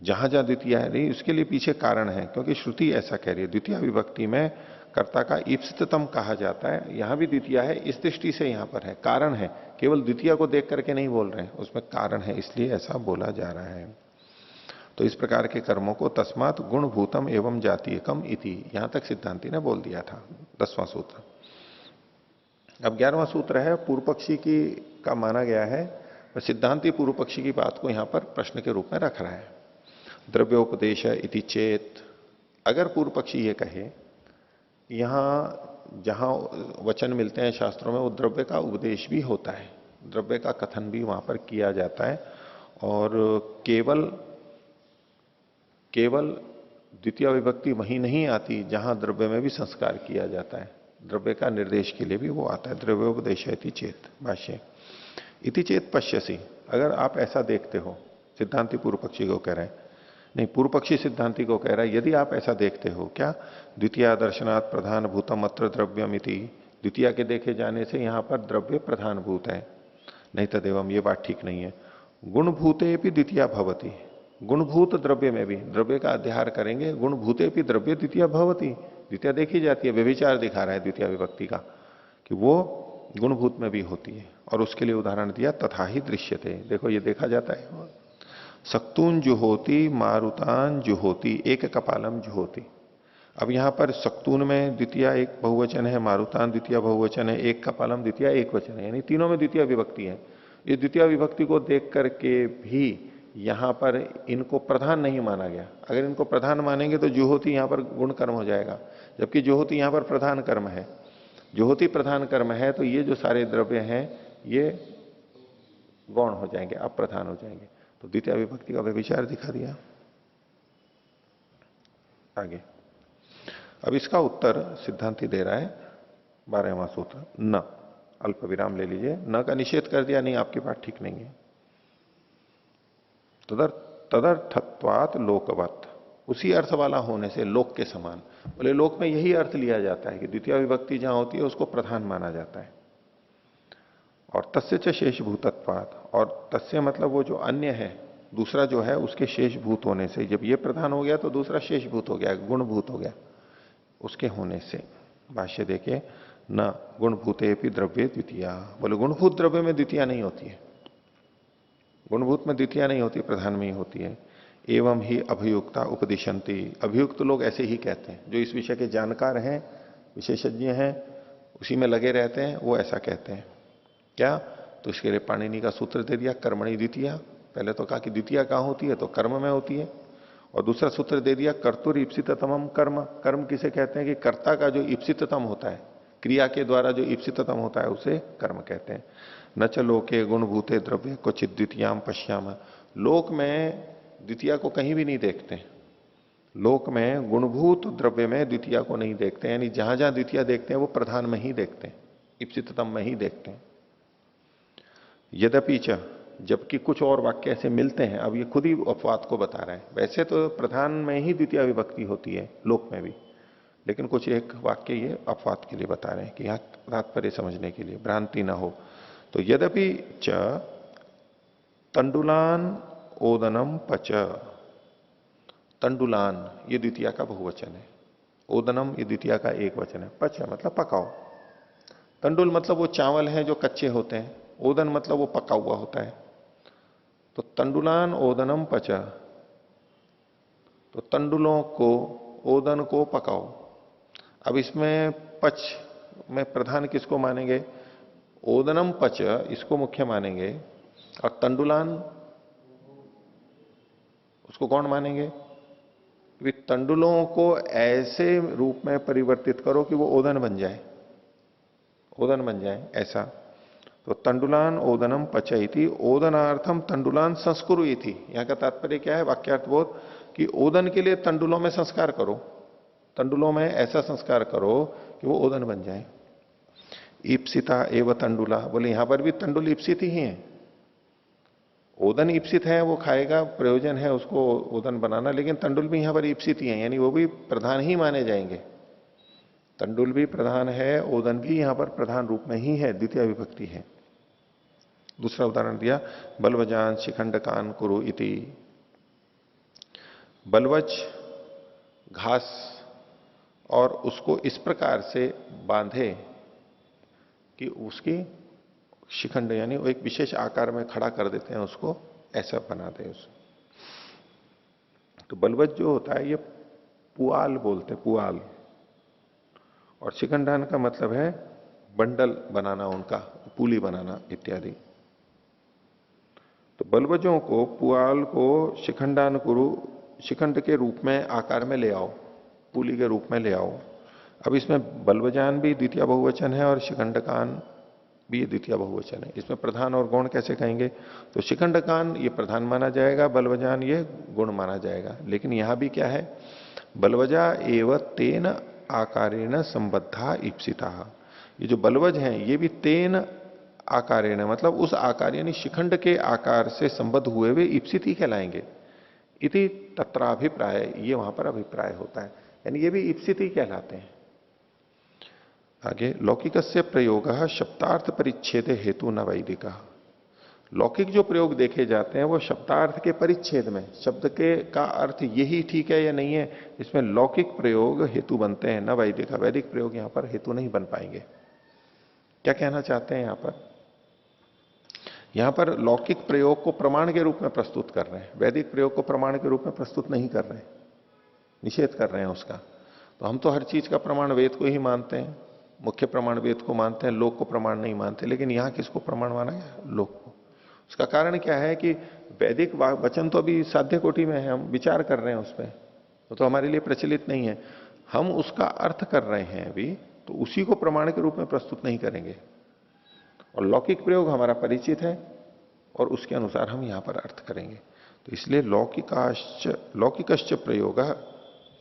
जहां जहां द्वितीय है नहीं, उसके लिए पीछे कारण है, क्योंकि श्रुति ऐसा कह रही है। द्वितीय विभक्ति में कर्ता का ईप्सिततम कहा जाता है, यहां भी द्वितीय है, इस दृष्टि से यहां पर है, कारण है। केवल द्वितीय को देख करके नहीं बोल रहे हैं, उसमें कारण है, इसलिए ऐसा बोला जा रहा है। तो इस प्रकार के कर्मों को तस्मात् गुणभूतम एवं जातीयकम इति, यहां तक सिद्धांति ने बोल दिया था। 10वां सूत्र। अब 11वां सूत्र है पूर्व पक्षी की का माना गया है, सिद्धांति पूर्व पक्षी की बात को यहां पर प्रश्न के रूप में रख रहा है। द्रव्योपदेश इति चेत, अगर पूर्व पक्षी ये कहे यहां जहां वचन मिलते हैं शास्त्रों में वो द्रव्य का उपदेश भी होता है, द्रव्य का कथन भी वहां पर किया जाता है, और केवल द्वितीय विभक्ति वहीं नहीं आती जहां द्रव्य में भी संस्कार किया जाता है, द्रव्य का निर्देश के लिए भी वो आता है। द्रव्योपदेश इति चेत। भाष्य इति चेत पश्यसी, अगर आप ऐसा देखते हो, सिद्धांति पूर्व पक्षी को कह रहे हैं, नहीं पूर्व पक्षी सिद्धांति को कह रहा है, यदि आप ऐसा देखते हो, क्या द्वितीय दर्शनात् प्रधान भूतम अत्र द्रव्यम इति, द्वितीय के देखे जाने से यहां पर द्रव्य प्रधान भूत है, नहीं तदेवम, ये बात ठीक नहीं है। गुणभूते भी द्वितीय भवती, गुणभूत द्रव्य में भी द्रव्य का अध्यार करेंगे, गुणभूते भी द्रव्य द्वितीय भवती, द्वितीय देखी जाती है, व्यभिचार दिखा रहा है द्वितीय विभक्ति का कि वो गुणभूत में भी होती है। और उसके लिए उदाहरण दिया तथा ही दृश्यते, देखो ये देखा जाता है, सक्तून जुहोती मारुतान जुहोती एक कपालम जुहोती। अब यहां पर सक्तून में द्वितीय एक बहुवचन है, मारुतान द्वितीय बहुवचन है, एक कपालम द्वितीय एक वचन है, यानी तीनों में द्वितीय विभक्ति है। इस द्वितीय विभक्ति को देख करके भी यहां पर इनको प्रधान नहीं माना गया। अगर इनको प्रधान मानेंगे तो जुहोती यहां पर गुण कर्म हो जाएगा, जबकि जुहोती यहां पर प्रधान कर्म है। जुहोती प्रधान कर्म है तो ये जो सारे द्रव्य हैं ये गौण हो जाएंगे, अप्रधान हो जाएंगे। तो द्वितीय विभक्ति का व्यभिचार दिखा दिया। आगे अब इसका उत्तर सिद्धांति दे रहा है 12वां सूत्र, न, अल्प विराम ले लीजिए, न का निषेध कर दिया, नहीं आपकी बात ठीक नहीं है। तदर्थत्वात् लोकवत, उसी अर्थ वाला होने से लोक के समान। बोले लोक में यही अर्थ लिया जाता है कि द्वितीय विभक्ति जहां होती है उसको प्रधान माना जाता है। और तस्य च शेष भूतत्वात्, और तस्य मतलब वो जो अन्य है, दूसरा जो है उसके शेष भूत होने से, जब ये प्रधान हो गया तो दूसरा शेष भूत हो गया, गुणभूत हो गया, उसके होने से। भाष्य देखे न गुणभूते भी द्रव्य द्वितीय, बोले गुणभूत द्रव्य में द्वितीय नहीं होती है, गुणभूत में द्वितीय नहीं होती, प्रधान में ही होती है। एवं ही अभियुक्ता उपदिशंति, अभियुक्त लोग ऐसे ही कहते हैं, जो इस विषय के जानकार हैं, विशेषज्ञ हैं, उसी में लगे रहते हैं, वो ऐसा कहते हैं। क्या? तो इसके लिए पाणिनि का सूत्र दे दिया, कर्मणि द्वितीय। पहले तो कहा कि द्वितीय कहां होती है, तो कर्म में होती है। और दूसरा सूत्र दे दिया कर्तुर ईप्सिततमम कर्म। कर्म किसे कहते हैं? कि कर्ता का जो ईप्सिततम होता है, क्रिया के द्वारा जो ईप्सिततम होता है उसे कर्म कहते हैं। न च लोके गुणभूते द्रव्य क्वचित द्वितीयाम पश्याम, लोक में द्वितीय को कहीं भी नहीं देखते, लोक में गुणभूत द्रव्य में द्वितीय को नहीं देखते, यानी जहां जहां द्वितीय देखते हैं वो प्रधान में ही देखते हैं, ईप्सिततम में ही देखते हैं। यद्यपि च, जबकि कुछ और वाक्य ऐसे मिलते हैं, अब ये खुद ही अपवाद को बता रहा है। वैसे तो प्रधान में ही द्वितीय विभक्ति होती है लोक में भी, लेकिन कुछ एक वाक्य ये अपवाद के लिए बता रहे हैं कि यहां तात्पर्य समझने के लिए भ्रांति ना हो। तो यद्यपि च तंडुलान ओदनम पच, तंडुलान ये द्वितीया का बहुवचन है, ओदनम ये द्वितीया का एक वचन है। पच है मतलब पकाओ। तंडुल मतलब वो चावल हैं जो कच्चे होते हैं, ओदन मतलब वो पका हुआ होता है। तो तंडुलान ओदनम पचा, तो तंडुलों को, ओदन को पकाओ। अब इसमें पच में प्रधान किसको मानेंगे? ओदनम पच इसको मुख्य मानेंगे, और तंडुलान उसको कौन मानेंगे? कि तंडुलों को ऐसे रूप में परिवर्तित करो कि वो ओदन बन जाए, ओदन बन जाए ऐसा। तो तंडुलान ओदनम पचयति, ओदनार्थम तंडुलान संस्कुरुइति। यहां का तात्पर्य क्या है? वाक्यार्थ बोध कि ओदन के लिए तंडुलों में संस्कार करो, तंडुलों में ऐसा संस्कार करो कि वो ओदन बन जाए। ईप्सिता एवं तंडुला, बोले यहां पर भी तंडुल ईप्सित ही है। ओदन ईप्सित है, वो खाएगा, प्रयोजन है उसको ओदन बनाना, लेकिन तंडुल भी यहां पर ईप्सित ही है, यानी वो भी प्रधान ही माने जाएंगे। तंडुल भी प्रधान है, ओदन भी यहां पर प्रधान रूप में ही है, द्वितीय विभक्ति है। दूसरा उदाहरण दिया, बलवजान शिखंड कान कुरु इति। बलवज घास और उसको इस प्रकार से बांधे कि उसकी शिखंड यानी वो एक विशेष आकार में खड़ा कर देते हैं उसको, ऐसा बना दे उसे। तो बलवज जो होता है ये पुआल बोलते हैं, पुआल। और शिखंडान का मतलब है बंडल बनाना, उनका पुली बनाना इत्यादि। तो बलवजों को, पुआल को शिखंडान कुरु, शिखंड के रूप में आकार में ले आओ, पुली के रूप में ले आओ। अब इसमें बलवजान भी द्वितीय बहुवचन है और शिखंडकान भी द्वितीय बहुवचन है। इसमें प्रधान और गौण कैसे कहेंगे? तो शिखंडकान ये प्रधान माना जाएगा, बलवजान ये गुण माना जाएगा। लेकिन यहां भी क्या है? बलवजा एव तेन आकारेण संबद्धा ईप्सिता। ये जो बलवज हैं ये भी तेन आकारेण मतलब उस आकार यानी शिखंड के आकार से संबद्ध हुए हुए ईप्सित ही कहलाएंगे। इति तत्राभिप्राय, ये वहां पर अभिप्राय होता है, यानी ये भी ईप्सित ही कहलाते हैं। आगे, लौकिकस्य प्रयोग शब्दार्थ परिच्छेद हेतु न वैदिक। लौकिक जो प्रयोग देखे जाते हैं वो शब्दार्थ के परिच्छेद में, शब्द के का अर्थ यही ठीक है या नहीं है, इसमें लौकिक प्रयोग हेतु बनते हैं, न वैदिक। वैदिक प्रयोग यहां पर हेतु नहीं बन पाएंगे। क्या कहना चाहते हैं यहां पर? यहां पर लौकिक प्रयोग को प्रमाण के रूप में प्रस्तुत कर रहे हैं, वैदिक प्रयोग को प्रमाण के रूप में प्रस्तुत नहीं कर रहे हैं, निषेध कर रहे हैं उसका। तो हम तो हर चीज का प्रमाण वेद को ही मानते हैं, मुख्य प्रमाण वेद को मानते हैं, लोक को प्रमाण नहीं मानते। लेकिन यहां किसको प्रमाण माना गया? लोक को। उसका कारण क्या है कि वैदिक वचन तो अभी साध्य कोटि में है, हम विचार कर रहे हैं उस पर, तो हमारे लिए प्रचलित नहीं है। हम उसका अर्थ कर रहे हैं अभी, तो उसी को प्रमाण के रूप में प्रस्तुत नहीं करेंगे। और लौकिक प्रयोग हमारा परिचित है और उसके अनुसार हम यहां पर अर्थ करेंगे। तो इसलिए लौकिकश्च प्रयोग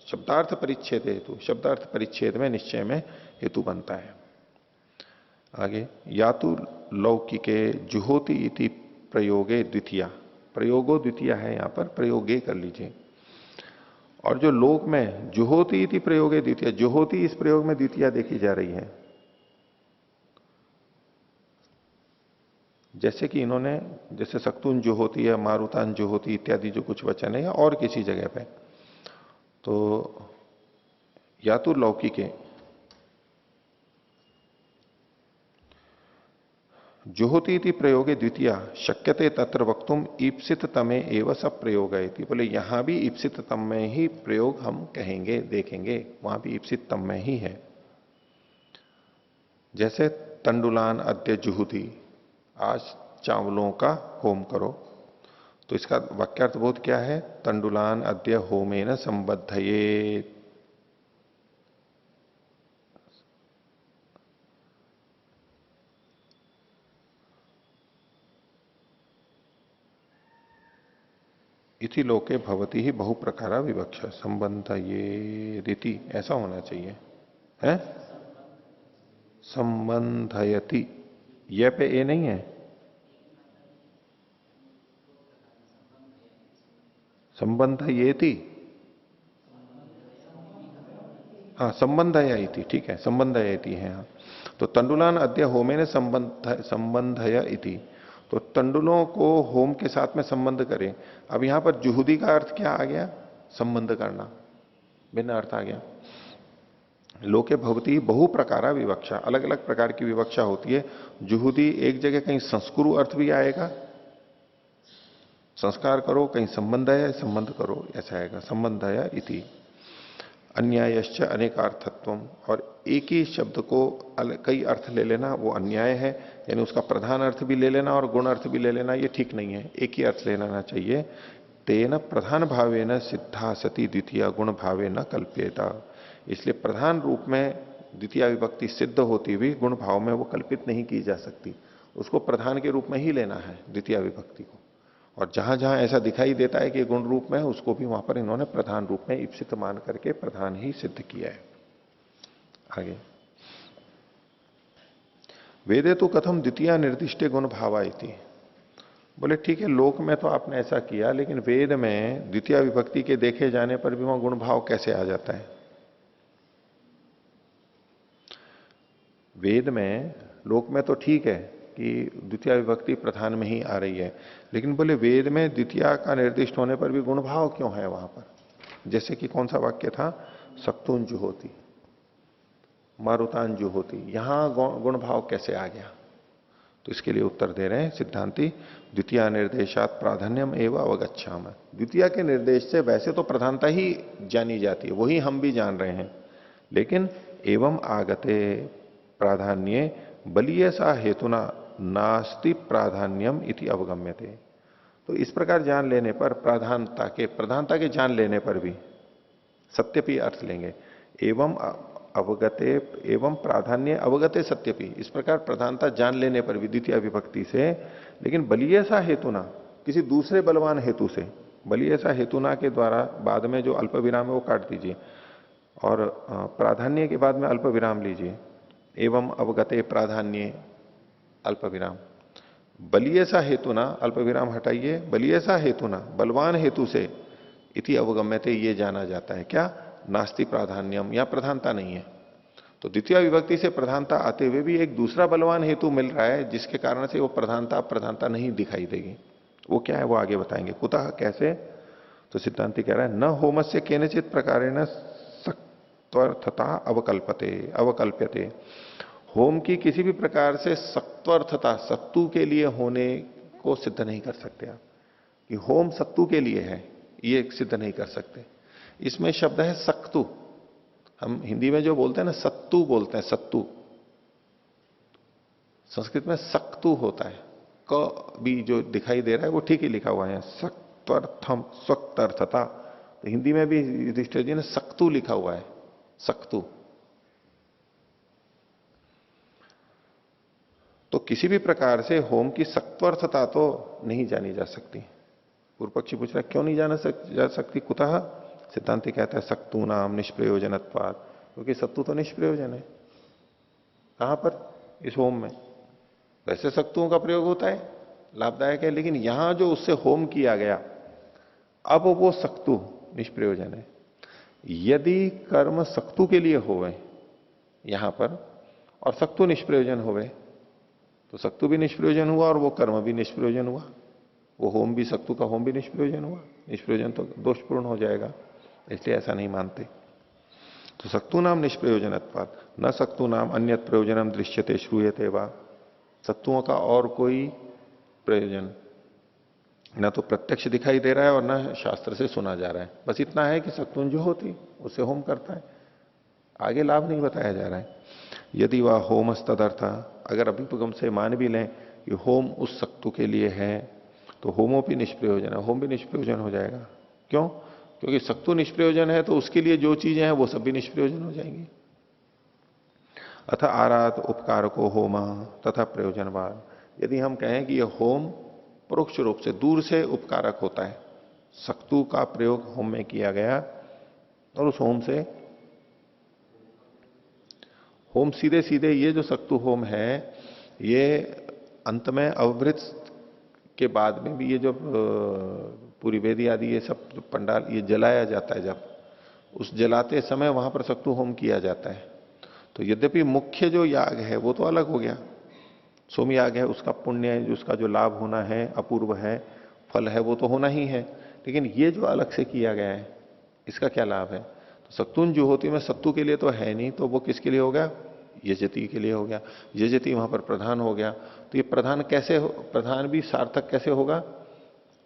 शब्दार्थ परिच्छेद हेतु, शब्दार्थ परिच्छेद में निश्चय में हेतु बनता है। आगे, या तो लौकिके जुहोति इति प्रयोगे द्वितीया, प्रयोगो द्वितीया है, यहां पर प्रयोगे कर लीजिए। और जो लोक में जुहोति इति प्रयोगे द्वितीया, जुहोति इस प्रयोग में द्वितीया देखी जा रही है। जैसे कि इन्होंने, जैसे सक्तुन जुहोति या मारुतान जुहोति इत्यादि जो कुछ वचन है, या और किसी जगह पे, तो या तो लौकिके जुहोति इति प्रयोगे द्वितीया शक्यते तत्र वक्तुम ईप्सित तमे एव सब प्रयोग है। बोले यहां भी ईप्सित तम में ही प्रयोग हम कहेंगे, देखेंगे, वहां भी ईप्सित तम में ही है। जैसे तंडुलान अद्य जुहुति, आज चावलों का होम करो, तो इसका वाक्यार्थ बोध क्या है? तंडुलान अद्य होमेन संबद्धयेत। इति लोके भवती ही बहु प्रकारा विवक्षा संबंध ये रीति, ऐसा होना चाहिए है। संबंधयति, ये पे ए नहीं है, संबंधयेति, हाँ संबंधयति, ठीक है, संबंधयति है। हाँ, तो तंडुलान अद्य होमेन संबंधय इति, तो तंडुलों को होम के साथ में संबंध करें। अब यहां पर जुहुदी का अर्थ क्या आ गया? संबंध करना, भिन्न अर्थ आ गया। लोके भवती बहु प्रकारा विवक्षा, अलग अलग प्रकार की विवक्षा होती है। जुहुदी एक जगह कहीं संस्कृत अर्थ भी आएगा, संस्कार करो, कहीं संबंध है, संबंध करो ऐसा आएगा, संबंध है इति। अन्यायश्च अनेकार्थत्व, और एक ही शब्द को कई अर्थ ले लेना वो अन्याय है, यानी उसका प्रधान अर्थ भी ले लेना और गुण अर्थ भी ले लेना ये ठीक नहीं है, एक ही अर्थ ले लेना चाहिए। तेन प्रधान भावेन सिद्धा सती द्वितीय गुण भावे न कल्प्येता, इसलिए प्रधान रूप में द्वितीय विभक्ति सिद्ध होती हुई गुण भाव में वो कल्पित नहीं की जा सकती, उसको प्रधान के रूप में ही लेना है द्वितीय विभक्ति को। और जहां जहां ऐसा दिखाई देता है कि गुण रूप में है, उसको भी वहां पर इन्होंने प्रधान रूप में ईप्सित मान करके प्रधान ही सिद्ध किया है। आगे वेदे तो कथम द्वितीय निर्दिष्टे गुण भावा इति, बोले ठीक है लोक में तो आपने ऐसा किया, लेकिन वेद में द्वितीय विभक्ति के देखे जाने पर भी वहां गुण भाव कैसे आ जाता है? वेद में, लोक में तो ठीक है कि द्वितीय विभक्ति प्रधान में ही आ रही है, लेकिन बोले वेद में द्वितीय का निर्दिष्ट होने पर भी गुण भाव क्यों है वहां पर? जैसे कि कौन सा वाक्य था, सक्तुन जुहोति, मारुतान जुहोति, यहां गुण भाव कैसे आ गया? तो इसके लिए उत्तर दे रहे हैं सिद्धांति, द्वितीय निर्देशात प्राधान्यम एवं अवगच्छाम। द्वितीय के निर्देश से वैसे तो प्रधानता ही जानी जाती है, वही हम भी जान रहे हैं, लेकिन एवं आगते प्राधान्य बलीय सा हेतुना नास्ति प्राधान्यम इति अवगम्यते। तो इस प्रकार जान लेने पर प्रधानता के जान लेने पर भी सत्यपि अर्थ लेंगे, एवं अवगते एवं प्राधान्य अवगते सत्यपि, इस प्रकार प्रधानता जान लेने पर भी द्वितीय विभक्ति से, लेकिन बलीय सा हेतुना, किसी दूसरे बलवान हेतु से, बलीय सा हेतुना के द्वारा बाद में जो अल्प विराम है वो काट दीजिए और प्राधान्य के बाद में अल्प विराम लीजिए, एवं अवगते प्राधान्य अल्प विराम, बलीय सा हेतुना अल्प विराम हटाइए, बलीय सा हेतुना बलवान हेतु से इति अवगम्यते, ये जाना जाता है क्या, नास्ति प्राधान्यम, या प्रधानता नहीं है। तो द्वितीय विभक्ति से प्रधानता आते हुए भी एक दूसरा बलवान हेतु मिल रहा है जिसके कारण से वो प्रधानता नहीं दिखाई देगी। वो क्या है वो आगे बताएंगे, कुतः कैसे। तो सिद्धांति कह रहा है न होमस्य केनचित प्रकारेण सक्त्वर्थता अवकल्प्यते, होम की किसी भी प्रकार से सक्त्वर्थता, सत्तु के लिए होने को सिद्ध नहीं कर सकते आप, कि होम सत्तु के लिए है ये सिद्ध नहीं कर सकते। इसमें शब्द है सक्तु, हम हिंदी में जो बोलते हैं ना सत्तू बोलते हैं, सत्तू, संस्कृत में सक्तु होता है, क भी जो दिखाई दे रहा है वो ठीक ही लिखा हुआ है, सक्त्वर्थम स्वक्तर्थता, तो हिंदी में भी युधिष्ठिर जी ने सक्तु लिखा हुआ है, सक्तु। तो किसी भी प्रकार से होम की सक्त्वर्थता तो नहीं जानी जा सकती। पूर्व पक्षी पूछ रहा है क्यों नहीं जा सकती, कुतः। सिद्धांति कहता है सक्तु नाम निष्प्रयोजनत्वात्, क्योंकि सत्तु तो निष्प्रयोजन है। कहां पर, इस होम में। वैसे सत्तुओं का प्रयोग होता है, लाभदायक है, लेकिन यहां जो उससे होम किया गया अब वो सक्तु निष्प्रयोजन है। यदि कर्म सक्तु के लिए होवे यहां पर और सक्तु निष्प्रयोजन होवे तो सक्तु भी निष्प्रयोजन हुआ और वो कर्म भी निष्प्रयोजन हुआ, वो होम भी, सक्तु का होम भी निष्प्रयोजन हुआ, निष्प्रयोजन तो दोषपूर्ण हो जाएगा, इसलिए ऐसा नहीं मानते। तो सक्तु नाम निष्प्रयोजनत्वात् न सक्तु नाम अन्यत प्रयोजनम दृश्यते श्रूयते वा, सत्तुओं का और कोई प्रयोजन न तो प्रत्यक्ष दिखाई दे रहा है और न शास्त्र से सुना जा रहा है, बस इतना है कि सत्तुन जो होती उससे होम करता है, आगे लाभ नहीं बताया जा रहा है। यदि वह होमस तदर्थ, अगर अभिपगम से मान भी लें कि होम उस सक्तु के लिए है तो होमो भी निष्प्रयोजन है, होम भी निष्प्रयोजन हो जाएगा। क्यों? क्योंकि सक्तु निष्प्रयोजन है तो उसके लिए जो चीजें हैं वो सब भी निष्प्रयोजन हो जाएंगी। अथ आरात उपकार को होम तथा प्रयोजनवाद, यदि हम कहें कि यह होम परोक्ष रूप से दूर से उपकारक होता है, सक्तु का प्रयोग होम में किया गया और उस होम से होम सीधे सीधे ये जो सक्तु होम है ये अंत में अवभृत के बाद में भी ये जो पूरी वेदी आदि ये सब पंडाल ये जलाया जाता है, जब उस जलाते समय वहां पर सक्तु होम किया जाता है। तो यद्यपि मुख्य जो याग है वो तो अलग हो गया, सोम याग है, उसका पुण्य है, उसका जो लाभ होना है, अपूर्व है, फल है, वो तो होना ही है, लेकिन ये जो अलग से किया गया है इसका क्या लाभ है? तो सक्तुन जुहोती में सत्तु के लिए तो है नहीं, तो वो किसके लिए हो गया? यजति के लिए हो गया। यजति वहां पर प्रधान हो गया। तो ये प्रधान कैसे प्रधान भी सार्थक कैसे होगा?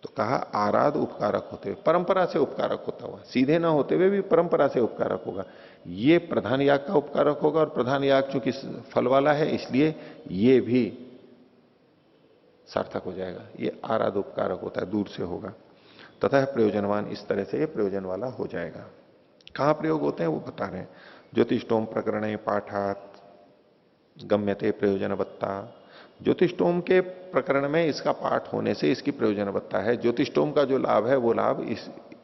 तो कहा आराध उपकारक होते हुए, परंपरा से उपकारक होता हुआ, सीधे ना होते हुए भी परंपरा से उपकारक होगा। ये प्रधान याग का उपकारक होगा, और प्रधान याग चूंकि फल वाला है इसलिए ये भी सार्थक हो जाएगा। ये आराध उपकारक होता है, दूर से होगा। तथा प्रयोजनवान, इस तरह से ये प्रयोजन वाला हो जाएगा। कहां प्रयोग होते हैं वो बता रहे हैं। ज्योतिषोम प्रकरण पाठात गम्यते प्रयोजनवत्ता। ज्योतिषोम के प्रकरण में इसका पाठ होने से इसकी प्रयोजनवत्ता है। ज्योतिषोम का जो लाभ है वो लाभ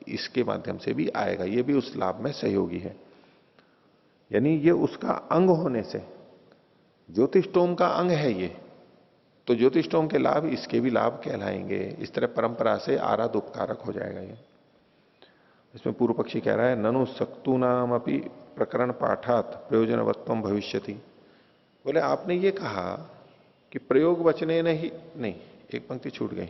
इसके माध्यम से भी आएगा, ये भी उस लाभ में सहयोगी है। यानी ये उसका अंग होने से, ज्योतिषोम का अंग है ये, तो ज्योतिषोम के लाभ इसके भी लाभ कहलाएंगे। इस तरह परंपरा से आराध उपकारक हो जाएगा ये। इसमें पूर्व पक्षी कह रहा है ननु सक्तु नाम अपनी प्रकरण पाठात प्रयोजनवत्वम भविष्यति। बोले आपने ये कहा कि प्रयोग वचने नहीं, एक पंक्ति छूट गई।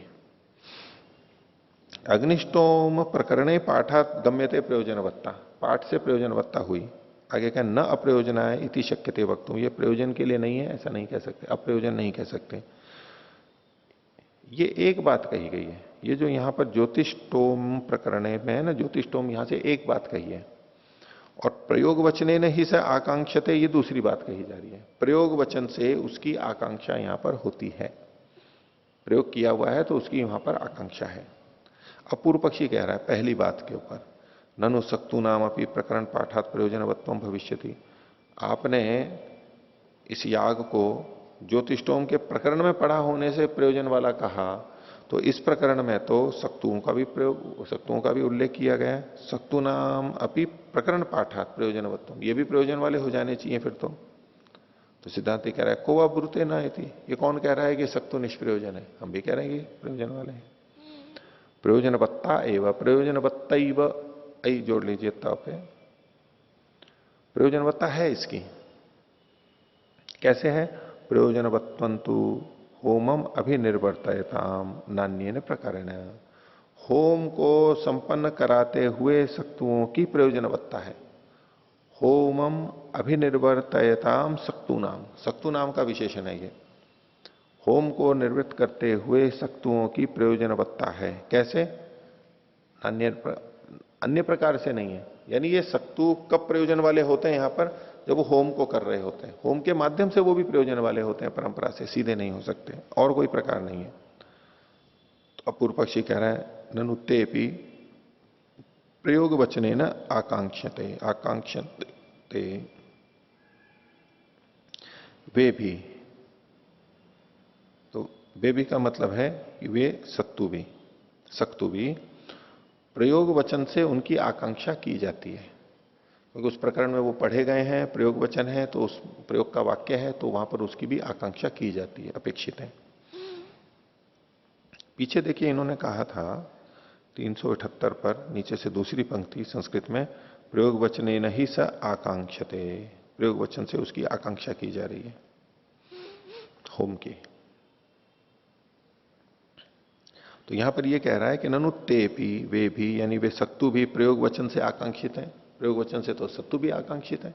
अग्निष्टोम प्रकरणे पाठात गम्यते प्रयोजनवत्ता, पाठ से प्रयोजनवत्ता हुई। आगे क्या, न अप्रयोजनाय इति शक्यते वक्तुम, ये प्रयोजन के लिए नहीं है ऐसा नहीं कह सकते, अप्रयोजन नहीं कह सकते। ये एक बात कही गई है। ये जो यहां पर ज्योतिषोम प्रकरण में है ना, ज्योतिषोम यहां से एक बात कही है, और प्रयोग वचने न ही से आकांक्षते, ये दूसरी बात कही जा रही है। प्रयोग वचन से उसकी आकांक्षा यहां पर होती है, प्रयोग किया हुआ है तो उसकी वहां पर आकांक्षा है। अब पूर्व पक्षी कह रहा है पहली बात के ऊपर, ननु सक्तु नाम अपनी प्रकरण पाठात प्रयोजनवत्वम भविष्यति। आपने इस याग को ज्योतिषोम के प्रकरण में पढ़ा होने से प्रयोजन वाला कहा, तो इस प्रकरण में तो सक्तुओं का भी प्रयोग, सक्तुओं का भी उल्लेख किया गया है। सक्तु नाम अपनी प्रकरण पाठात प्रयोजनवत्वम, ये भी प्रयोजन वाले हो जाने चाहिए फिर तो सिद्धांत कह रहा है कोवा ब्रुते ना इति। ये कौन कह रहा है कि सक्तु निष्प्रयोजन है? हम भी कह रहे हैं कि प्रयोजन वाले हैं। प्रयोजनवत्ता एवं प्रयोजनवत्ता ऐ जोड़ लीजिए तब पे, प्रयोजनवत्ता है इसकी। कैसे है? प्रयोजनवत्वंतु होमम अभिनिर्वर्तयताम नान्येन प्रकारेण। होम को संपन्न कराते हुए सक्तुओं की प्रयोजनवत्ता है। होमम अभिनिर्वर्तयताम सक्तु नाम, सक्तु नाम का विशेषण है ये। होम को निर्वृत्त करते हुए सक्तुओं की प्रयोजनवत्ता है। कैसे? अन्य प्रकार से नहीं है। यानी ये सक्तु कब प्रयोजन वाले होते हैं? यहां पर जब वो होम को कर रहे होते हैं, होम के माध्यम से वो भी प्रयोजन वाले होते हैं, परंपरा से सीधे नहीं हो सकते, और कोई प्रकार नहीं है। तो अपूर्व पक्षी कह रहा है ननुतेपि प्रयोग वचने न आकांक्षते, आकांक्षते वे भी, तो वे भी का मतलब है कि वे सक्तु भी प्रयोग वचन से उनकी आकांक्षा की जाती है, क्योंकि उस प्रकरण में वो पढ़े गए हैं, प्रयोग वचन है, तो उस प्रयोग का वाक्य है, तो वहां पर उसकी भी आकांक्षा की जाती है, अपेक्षित है। पीछे देखिए इन्होंने कहा था 378 पर नीचे से दूसरी पंक्ति संस्कृत में, प्रयोग वचने न ही स आकांक्षते, प्रयोग वचन से उसकी आकांक्षा की जा रही है होम की। तो यहां पर यह कह रहा है कि ननु तेपि, वे भी यानी वे सक्तु भी प्रयोग वचन से आकांक्षित है। प्रयोग वचन से तो सत्तु भी आकांक्षित है।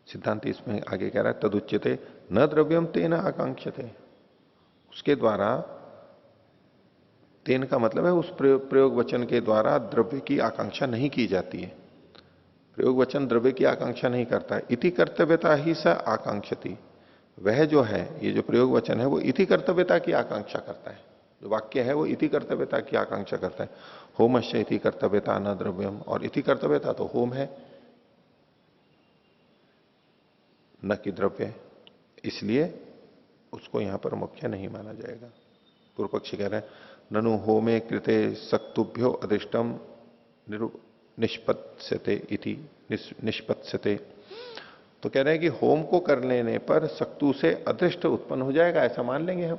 सिद्धांत इसमें आगे कह रहा है तदुच्यते न द्रव्यम तेन आकांक्षते, उसके द्वारा, तेन का मतलब है उस प्रयोग वचन के द्वारा द्रव्य की आकांक्षा नहीं की जाती है। प्रयोग वचन द्रव्य की आकांक्षा नहीं करता है। इति कर्तव्यता ही स आकांक्षति, वह जो है ये जो प्रयोग वचन है वो इति कर्तव्यता की आकांक्षा करता है। जो वाक्य है वो इति कर्तव्यता की आकांक्षा करता है। होमश्च इति कर्तव्यता न द्रव्यम, और इति कर्तव्यता तो होम है न कि द्रव्य, इसलिए उसको यहां पर मुख्य नहीं माना जाएगा। पूर्व पक्षी कह रहे हैं ननु होमे कृते सक्तुभ्यो अदृष्टम निष्पत्स्यते इति, निष्पत्स्यते, तो कह रहे हैं कि होम को कर लेने पर सक्तु से अदृष्ट उत्पन्न हो जाएगा, ऐसा मान लेंगे हम।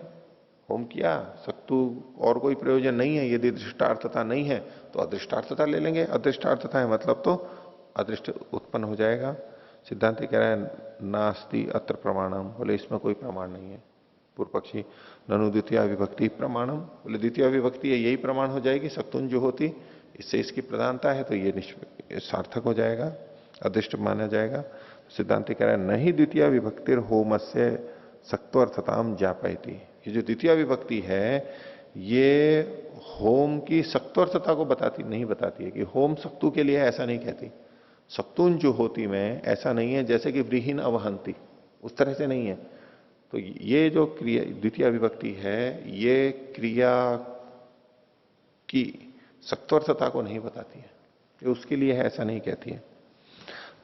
होम किया, सक्तु और कोई प्रयोजन नहीं है, यदि दृष्टार्थता नहीं है तो अदृष्टार्थता ले लेंगे। अदृष्टार्थता है मतलब तो अदृष्ट उत्पन्न हो जाएगा। सिद्धांत कह रहा है नास्ति अत्र प्रमाणम, बोले इसमें कोई प्रमाण नहीं है। पूर्व पक्षी ननु द्वितीय विभक्ति प्रमाणम, बोले द्वितीय विभक्ति है यही प्रमाण हो जाएगी, सक्तुन जो होती इससे इसकी प्रधानता है तो ये सार्थक हो जाएगा, अदृष्ट माना जाएगा। सिद्धांत कह रहा है नहीं द्वितीय विभक्तिर होमस्य सक्त्वर्थताम जापयति। ये जो द्वितीय विभक्ति है ये होम की सक्त्वर्थता को नहीं बताती है कि होम सक्तु के लिए, ऐसा नहीं कहती। सक्तुन जो होती में ऐसा नहीं है जैसे कि व्रीहीन अवहंती, उस तरह से नहीं है। तो ये जो क्रिया द्वितीय विभक्ति है ये क्रिया की सक्त्वर्थता को नहीं बताती है, ये उसके लिए है ऐसा नहीं कहती है।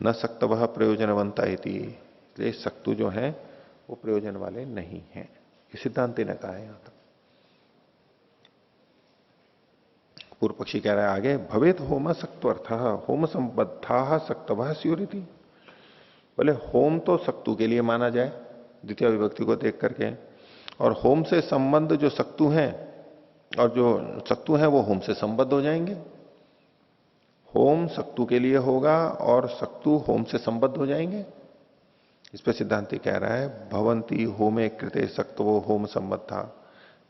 न सक्तवः प्रयोजनवंता इति, इसलिए सक्तु जो है वो प्रयोजन वाले नहीं है, ये सिद्धांति ने कहा है। यहां तक पूर्व पक्षी कह रहा है आगे, भवेत होम सक्त्वर्थ होम संबद्धा सक्तवः स्युरिति। बोले होम तो सक्तु के लिए माना जाए द्वितीय विभक्ति को देख करके, और होम से संबंध जो सक्तु हैं और जो सक्तु हैं वो होम से संबद्ध हो जाएंगे। होम सक्तु के लिए होगा और सक्तु होम से संबद्ध हो जाएंगे। इस पर सिद्धांति कह रहा है भवंती होमे कृते सक्तवो होम संबद्धा।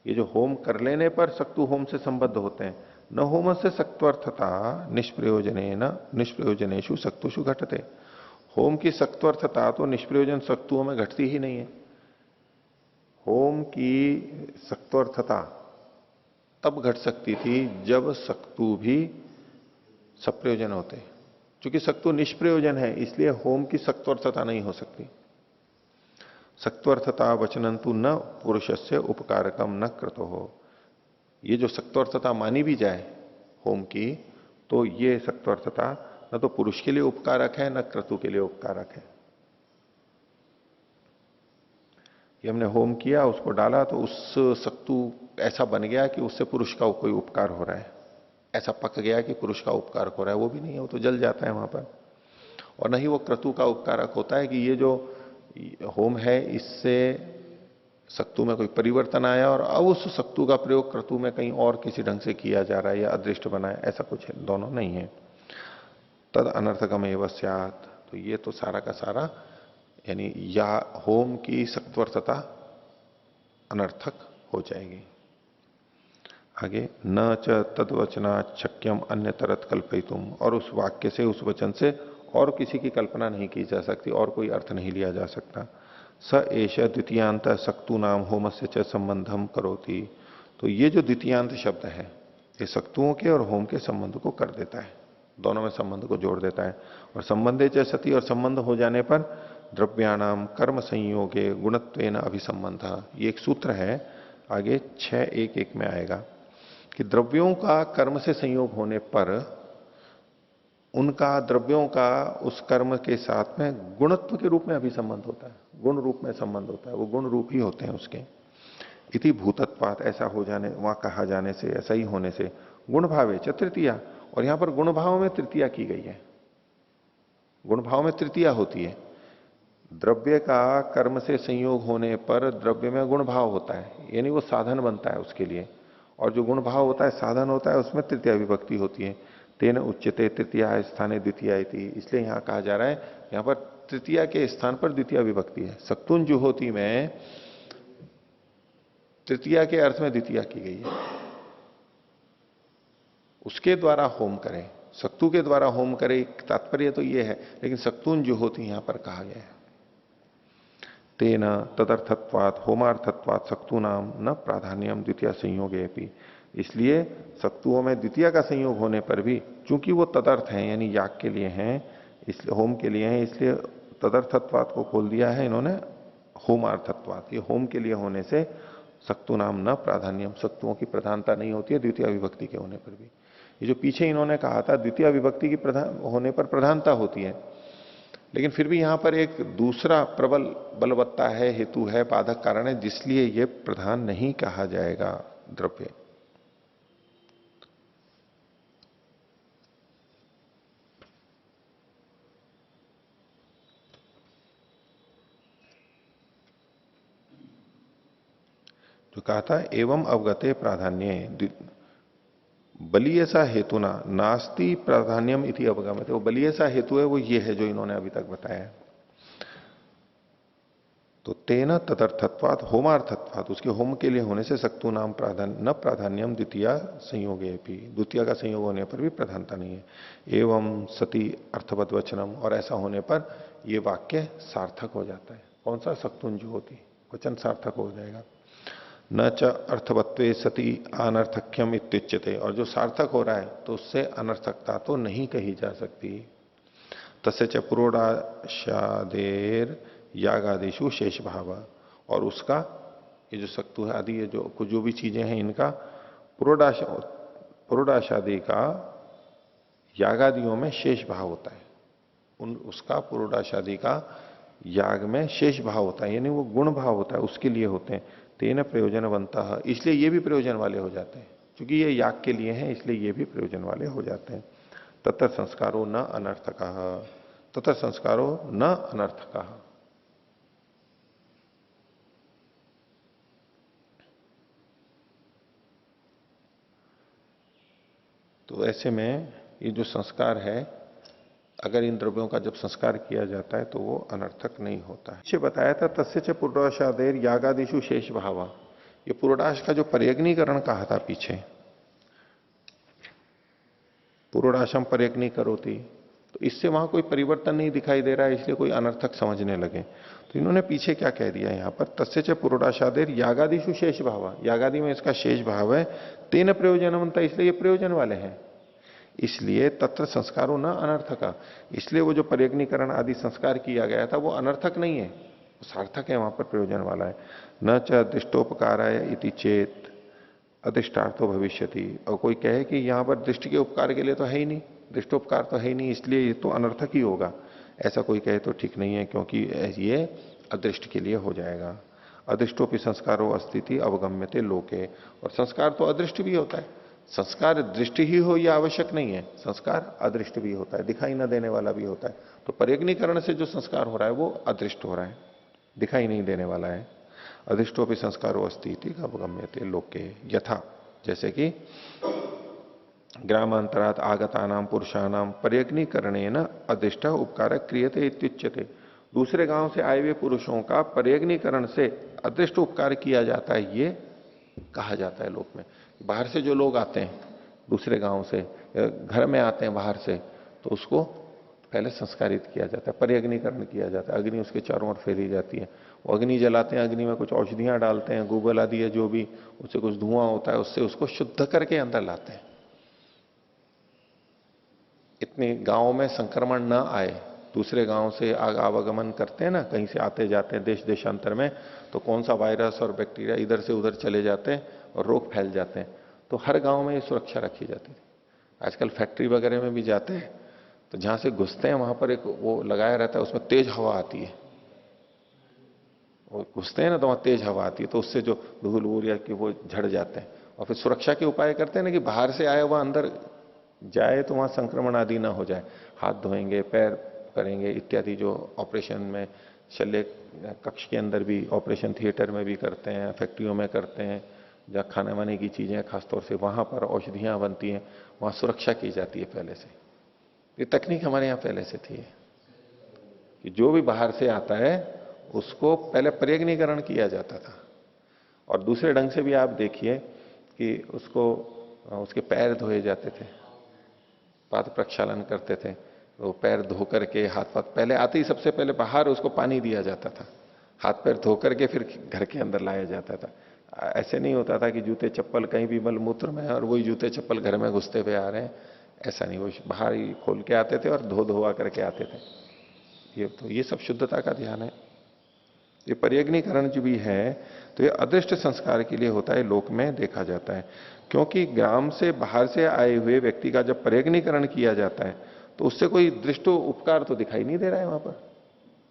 ये जो होम कर लेने पर सक्तु होम से संबद्ध होते हैं। न होम से सक्त्वर्थता निष्प्रयोजनेषु सक्तुषु घटते। होम की सक्त्वर्थता तो निष्प्रयोजन सक्तुओं में घटती ही नहीं है। होम की सक्त्वर्थता तब घट सकती थी जब सक्तु भी सप्रयोजन होते। क्योंकि सक्तु निष्प्रयोजन है इसलिए होम की सक्त्वर्थता नहीं हो सकती। सक्त्वर्थता वचनंतु न पुरुषस्य उपकारकम न कृतो हो। ये जो सक्त्वर्थता मानी भी जाए होम की, तो ये सक्त्वर्थता न तो पुरुष के लिए उपकारक है न क्रतु के लिए उपकारक है। ये हमने होम किया, उसको डाला, तो उस सक्तु ऐसा बन गया कि उससे पुरुष का कोई उपकार हो रहा है, ऐसा पक गया कि पुरुष का उपकार हो रहा है, वो भी नहीं है, वो तो जल जाता है वहां पर। और न ही वो क्रतु का उपकारक होता है कि ये जो होम है इससे सक्तु में कोई परिवर्तन आया और अब उस सक्तु का प्रयोग क्रतु में कहीं और किसी ढंग से किया जा रहा है या अदृष्ट बना है, ऐसा कुछ है, दोनों नहीं है। तद अनर्थकम एवं स्यात्। तो ये तो सारा का सारा यानी या होम की सक्त्वर्थता अनर्थक हो जाएगी। आगे न च तद्वचना शक्यम अन्य तरत कल्पयितुम। और उस वाक्य से, उस वचन से और किसी की कल्पना नहीं की जा सकती और कोई अर्थ नहीं लिया जा सकता। स एष द्वितीयांत सक्तु नाम होमस्य च संबंधम करोति। तो ये जो द्वितीयांत शब्द है ये सक्तुओं के और होम के संबंध को कर देता है, दोनों में संबंध को जोड़ देता है। और संबंधे च सति, और संबंध हो जाने पर द्रव्याणाम कर्म संयोगे गुणत्वेन अभिसंबंध। ये एक सूत्र है, आगे 6.1.1 में आएगा कि द्रव्यों का कर्म से संयोग होने पर उनका, द्रव्यों का उस कर्म के साथ में गुणत्व के रूप में अभिसंबंध होता है, गुण रूप में संबंध होता है, वो गुण रूप ही होते हैं उसके। इति भूतत्वात्, ऐसा हो जाने, वहां कहा जाने से, ऐसा ही होने से, गुण भावे च तृतीया। और यहां पर गुण भाव में तृतीया की गई है। गुण भाव में तृतीया होती है। द्रव्य का कर्म से संयोग होने पर द्रव्य में गुण भाव होता है, यानी वो साधन बनता है उसके लिए। और जो गुण भाव होता है, साधन होता है, उसमें तृतीया विभक्ति होती है। तेन उच्यते तृतीया स्थाने द्वितीया इति। इसलिए यहां कहा जा रहा है, यहां पर तृतीया के स्थान पर द्वितीया विभक्ति है। सक्तुन जुहोती में तृतीया के अर्थ में द्वितीया की गई है। उसके द्वारा होम करें, सक्तु के द्वारा होम करें, तात्पर्य तो ये है, लेकिन सक्तुन जुहोती यहां पर कहा गया है। तेन तदर्थत्वात् होमार्थत्वात् सक्तु नाम न प्राधान्यम द्वितीय संयोगे अपि। इसलिए सक्तुओं में द्वितीय का संयोग होने पर भी, चूंकि वो तदर्थ हैं यानी याग के लिए हैं, इसलिए होम के लिए हैं, इसलिए तदर्थत्वात् को खोल दिया है इन्होंने होमार्थत्वात्। ये होम के लिए होने से सक्तु नाम न प्राधान्यम, सक्तुओं की प्रधानता नहीं होती है द्वितीय विभक्ति के होने पर भी। ये जो पीछे इन्होंने कहा था द्वितीय विभक्ति की होने पर प्रधानता होती है, लेकिन फिर भी यहां पर एक दूसरा प्रबल बलवत्ता है, हेतु है, बाधक कारण है, जिसलिए यह प्रधान नहीं कहा जाएगा द्रव्य। जो कहा था एवं अवगते प्राधान्य बलीय सा हेतु ना नास्ति प्राधान्यम इति अवगमते। वो बलीय सा हेतु है, वो ये है जो इन्होंने अभी तक बताया। तो तेन तदर्थत्वात् होमार्थत्वात्, उसके होम के लिए होने से सक्तु नाम प्राधान्य न प्राधान्यम द्वितीय संयोगे भी, द्वितीय का संयोग होने पर भी प्रधानता नहीं है। एवं सती अर्थवत वचनम, और ऐसा होने पर ये वाक्य सार्थक हो जाता है। कौन सा? सक्तुंज होती, वचन सार्थक हो जाएगा। न च अर्थवत्वे सती अनर्थक्यम इत्युच्यते, और जो सार्थक हो रहा है तो उससे अनर्थकता तो नहीं कही जा सकती। तस्य च पुरोडाशादेर यागादिशु शेष भाव, और उसका ये जो सक्तु है आदि, ये जो भी चीजें हैं इनका पुरोडाशादि का यागादियों में शेष भाव होता है। उसका पुरोडाशादि का याग में शेष भाव होता है, यानी वो गुण भाव होता है, उसके लिए होते हैं। तेन प्रयोजनवंतः, इसलिए ये भी प्रयोजन वाले हो जाते हैं, क्योंकि ये याग के लिए हैं इसलिए ये भी प्रयोजन वाले हो जाते हैं। तत्र संस्कारो न अनर्थकः, तत्र संस्कारो न अनर्थकः। तो ऐसे में ये जो संस्कार है, अगर इन द्रव्यों का जब संस्कार किया जाता है तो वो अनर्थक नहीं होता है। पीछे बताया था तस्य च पुरोडाशादेर यागादिशु शेष भावा, ये पुरोडाश का जो पर्यग्नीकरण कहा था पीछे, पुरोडाशम पर्यग्नि करोति, तो इससे वहां कोई परिवर्तन नहीं दिखाई दे रहा है, इसलिए कोई अनर्थक समझने लगे। तो इन्होंने पीछे क्या कह दिया यहां पर, तस्य च पुरोडाशादेर यागादिशु शेष भावा, यागादि में इसका शेष भाव है, तेन प्रयोजनवंता, इसलिए ये प्रयोजन वाले हैं, इसलिए तत्र संस्कारों न अनर्थक, इसलिए वो जो पर्यग्नीकरण आदि संस्कार किया गया था वो अनर्थक नहीं है, वो सार्थक है, वहां पर प्रयोजन वाला है। न च दृष्टोपकाराय इति चेत अधिष्ठार्थो भविष्यति, और कोई कहे कि यहां पर दृष्टि के उपकार के लिए तो है ही नहीं, दृष्टोपकार तो है ही नहीं, इसलिए ये तो अनर्थक ही होगा, ऐसा कोई कहे तो ठीक नहीं है, क्योंकि ये अदृष्ट के लिए हो जाएगा। अदृष्टोपि संस्कारो अस्तिति अवगम्यते लोके, और संस्कार तो अदृष्ट भी होता है, संस्कार दृष्टि ही हो यह आवश्यक नहीं है, संस्कार अदृष्ट भी होता है, दिखाई न देने वाला भी होता है। तो पर्यग्नीकरण से जो संस्कार हो रहा है वो अदृष्ट हो रहा है, दिखाई नहीं देने वाला है। अधिष्टोपि संस्कारो अस्ति इति अवगम्यते लोके, यथा, जैसे कि ग्रामांतरात आगतानाम पुरुषाणाम पर्यग्नीकरणेन अदिष्ट उपकार क्रियते इत्युच्यते, दूसरे गांव से आए हुए पुरुषों का पर्यग्नीकरण से अदृष्ट उपकार किया जाता है, ये कहा जाता है लोक में। बाहर से जो लोग आते हैं दूसरे गांव से, घर में आते हैं बाहर से, तो उसको पहले संस्कारित किया जाता है, पर्यग्नीकरण किया जाता है, अग्नि उसके चारों ओर फैली जाती है, वो अग्नि जलाते हैं, अग्नि में कुछ औषधियां डालते हैं, गूगल आदि है जो भी, उससे कुछ धुआं होता है, उससे उसको शुद्ध करके अंदर लाते हैं, इतने गांव में संक्रमण ना आए। दूसरे गांव से आवागमन करते हैं ना, कहीं से आते जाते हैं देश देशांतर में, तो कौन सा वायरस और बैक्टीरिया इधर से उधर चले जाते हैं और रोग फैल जाते हैं, तो हर गांव में ये सुरक्षा रखी जाती थी। आजकल फैक्ट्री वगैरह में भी जाते हैं तो जहां से घुसते हैं वहां पर एक वो लगाया रहता है, उसमें तेज हवा आती है, वो घुसते हैं ना तो वहां तेज हवा आती है, तो उससे जो धूल वूल या कि वो झड़ जाते हैं। और फिर सुरक्षा के उपाय करते हैं ना कि बाहर से आया हुआ अंदर जाए तो वहां संक्रमण आदि ना हो जाए, हाथ धोएंगे, पैर करेंगे इत्यादि, जो ऑपरेशन में शल्य कक्ष के अंदर भी, ऑपरेशन थिएटर में भी करते हैं, फैक्ट्रियों में करते हैं, जहाँ खाने वाने की चीजें खासतौर से वहां पर औषधियां बनती हैं, वहां सुरक्षा की जाती है पहले से। ये तकनीक हमारे यहाँ पहले से थी कि जो भी बाहर से आता है उसको पहले पर्यग्नीकरण किया जाता था। और दूसरे ढंग से भी आप देखिए कि उसको उसके पैर धोए जाते थे, पाद प्रक्षालन करते थे, तो पैर धो करके हाथ पाथ, पहले आते ही सबसे पहले बाहर उसको पानी दिया जाता था, हाथ पैर धो करके फिर घर के अंदर लाया जाता था। ऐसे नहीं होता था कि जूते चप्पल कहीं भी मल मूत्र में और वही जूते चप्पल घर में घुसते हुए आ रहे हैं, ऐसा नहीं, वो बाहर ही खोल के आते थे और धो धोआ करके आते थे। ये सब शुद्धता का ध्यान है। ये पर्यग्नीकरण जो भी है तो ये अदृष्ट संस्कार के लिए होता है, लोक में देखा जाता है। क्योंकि ग्राम से बाहर से आए हुए व्यक्ति का जब पर्यग्नीकरण किया जाता है तो उससे कोई दृष्ट उपकार तो दिखाई नहीं दे रहा है, वहां पर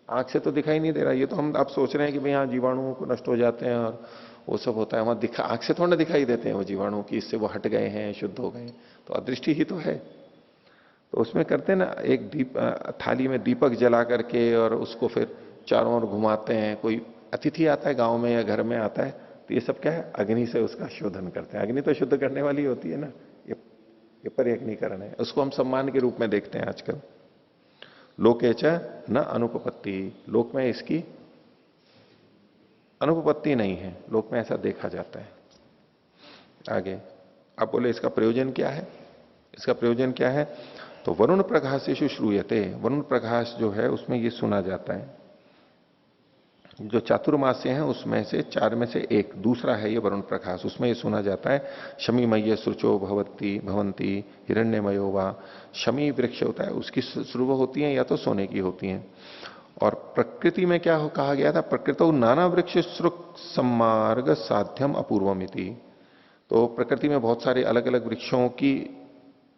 आंख से तो दिखाई नहीं दे रहा है। ये तो हम आप सोच रहे हैं कि भाई यहाँ जीवाणुओं को नष्ट हो जाते हैं और वो सब होता है, वहां आंख से थोड़ा दिखाई देते हैं वो जीवाणु की, इससे वो हट गए हैं, शुद्ध हो गए, तो अदृष्टि ही तो है। तो उसमें करते हैं ना, एक थाली में दीपक जला करके और उसको फिर चारों ओर घुमाते हैं। कोई अतिथि आता है गांव में या घर में आता है तो ये सब क्या है, अग्नि से उसका शोधन करते हैं। अग्नि तो शुद्ध करने वाली होती है ना, ये पर्यग्नीकरण है, उसको हम सम्मान के रूप में देखते हैं आजकल। लोके च न अनुपपत्ति, लोक में इसकी अनुपपत्ति नहीं है, लोक में ऐसा देखा जाता है। आगे आप बोले इसका प्रयोजन क्या है? इसका प्रयोजन क्या है? तो वरुण प्रकाशेषु श्रूयते, वरुण प्रकाश जो है उसमें ये सुना जाता है। जो चातुर्मास्य हैं उसमें से 4 में से एक दूसरा है ये वरुण प्रकाश, उसमें ये सुना जाता है शमीमय सृचो भवती भवंती हिरण्यमयो वा। शमी वृक्ष होता है, उसकी स्रुव होती है या तो सोने की होती हैं। और प्रकृति में क्या कहा गया था? प्रकृतो नाना वृक्ष श्रुक सम्मार्ग साध्यम अपूर्वमिति। तो प्रकृति में बहुत सारे अलग अलग वृक्षों की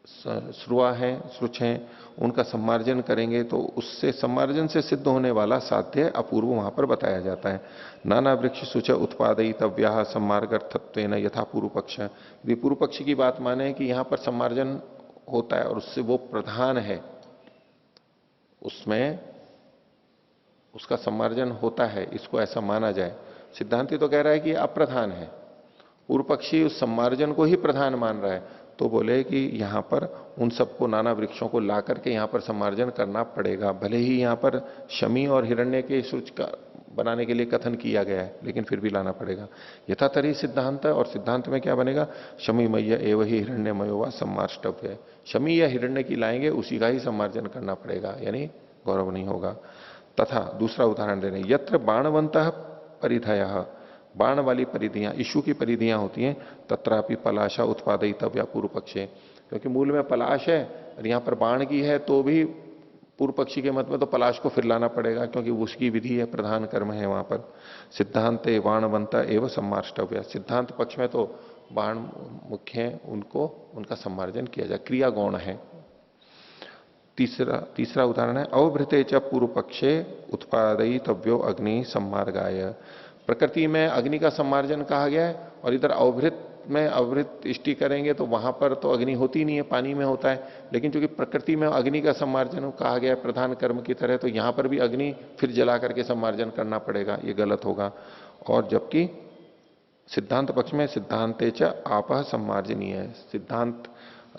श्रुआ है, श्रुच हैं, उनका सम्मार्जन करेंगे तो उससे सम्मार्जन से सिद्ध होने वाला साध्य अपूर्व वहां पर बताया जाता है। नाना वृक्ष सुच उत्पादयितव्या सम्मार्गर्थत्व यथा पूर्व पक्ष। यदि पूर्व पक्ष की बात माने कि यहां पर सम्मार्जन होता है और उससे वो प्रधान है, उसमें उसका सम्मार्जन होता है, इसको ऐसा माना जाए। सिद्धांति तो कह रहा है कि अप्रधान है, पूर्व पक्षी उस सम्मार्जन को ही प्रधान मान रहा है। तो बोले कि यहां पर उन सबको नाना वृक्षों को ला करके यहां पर सम्मार्जन करना पड़ेगा। भले ही यहां पर शमी और हिरण्य के सूच का बनाने के लिए कथन किया गया है, लेकिन फिर भी लाना पड़ेगा। यथातरी सिद्धांत है, और सिद्धांत में क्या बनेगा? शमी मय एवं ही हिरण्यमयो वा सम्मार्ष्टव्य। शमी या हिरण्य की लाएंगे, उसी का ही सम्मार्जन करना पड़ेगा, यानी गौरव नहीं होगा। तथा दूसरा उदाहरण दे रहे हैं, यत्र बाणवंत परिधय, बाण वाली परिधियां, इशु की परिधियां होती हैं, तत्रापि पलाशा उत्पादयितव्या पूर्व पक्षे। क्योंकि मूल में पलाश है और यहां पर बाण की है, तो भी पूर्व पक्षी के मत में तो पलाश को फिर लाना पड़ेगा, क्योंकि उसकी विधि है, प्रधान कर्म है वहां पर। सिद्धांत बाणवंता एवं सम्मार्ष्टव्य। सिद्धांत पक्ष में तो बाण मुख्य है, उनको उनका सम्मार्जन किया जाए, क्रिया गौण है। तीसरा उदाहरण है, अवभृते च पूर्व पक्षे उत्पादयितव्यो अग्नि सम्मार्गाय। प्रकृति में अग्नि का सम्मार्जन कहा गया है, और इधर अवभृत में अवभृत इष्टि करेंगे तो वहां पर तो अग्नि होती नहीं है, पानी में होता है। लेकिन चूंकि प्रकृति में अग्नि का सम्मार्जन कहा गया है प्रधान कर्म की तरह, तो यहां पर भी अग्नि फिर जला करके सम्मार्जन करना पड़ेगा, ये गलत होगा। और जबकि सिद्धांत पक्ष में सिद्धांते च आपह सम्मार्जनीय है,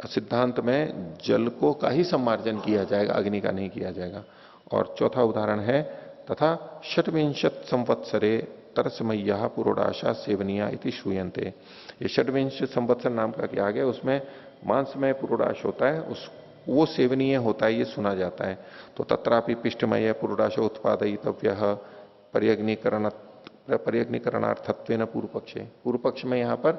सिद्धांत में जल को का ही सम्मार्जन किया जाएगा, अग्नि का नहीं किया जाएगा। और चौथा उदाहरण है, तथा षट्विंशत संवत्सरे तरसमय्या पुरोडाशा सेवनिया इति श्रूयन्ते। ये षट्विंश संवत्सर नाम का क्या गया, उसमें मांसमय पुरोडाश होता है, उस वो सेवनीय होता है, ये सुना जाता है। तो तत्रापि पिष्टमय पुरोडाश उत्पादयितव्य पर्यग्निकरणार्थत्वेन पूर्व पक्षे। पूर्व पक्ष में यहां पर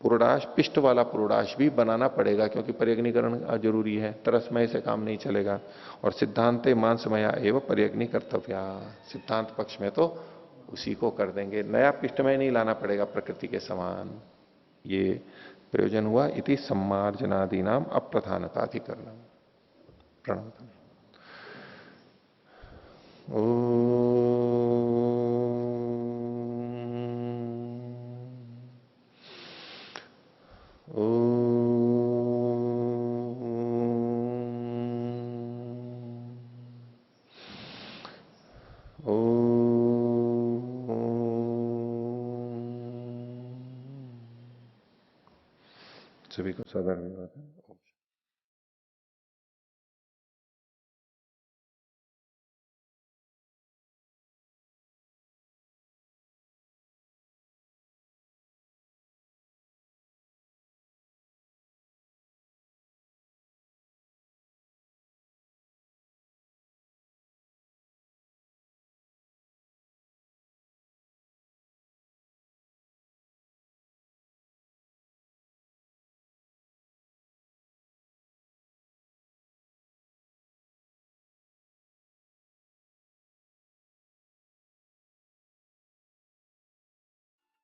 पुरोडाश, पिष्ट वाला पुरोडाश भी बनाना पड़ेगा, क्योंकि पर्यग्निकरण जरूरी है, तरसमय से काम नहीं चलेगा। और सिद्धांते मांसमया एवं पर्यग्नि कर्तव्या। सिद्धांत पक्ष में तो उसी को कर देंगे, नया पिष्टमय नहीं लाना पड़ेगा प्रकृति के समान। ये प्रयोजन हुआ इति सम्मार्जनादि नाम अप्रधानताधिकरण। प्रणव। सभी को साधारण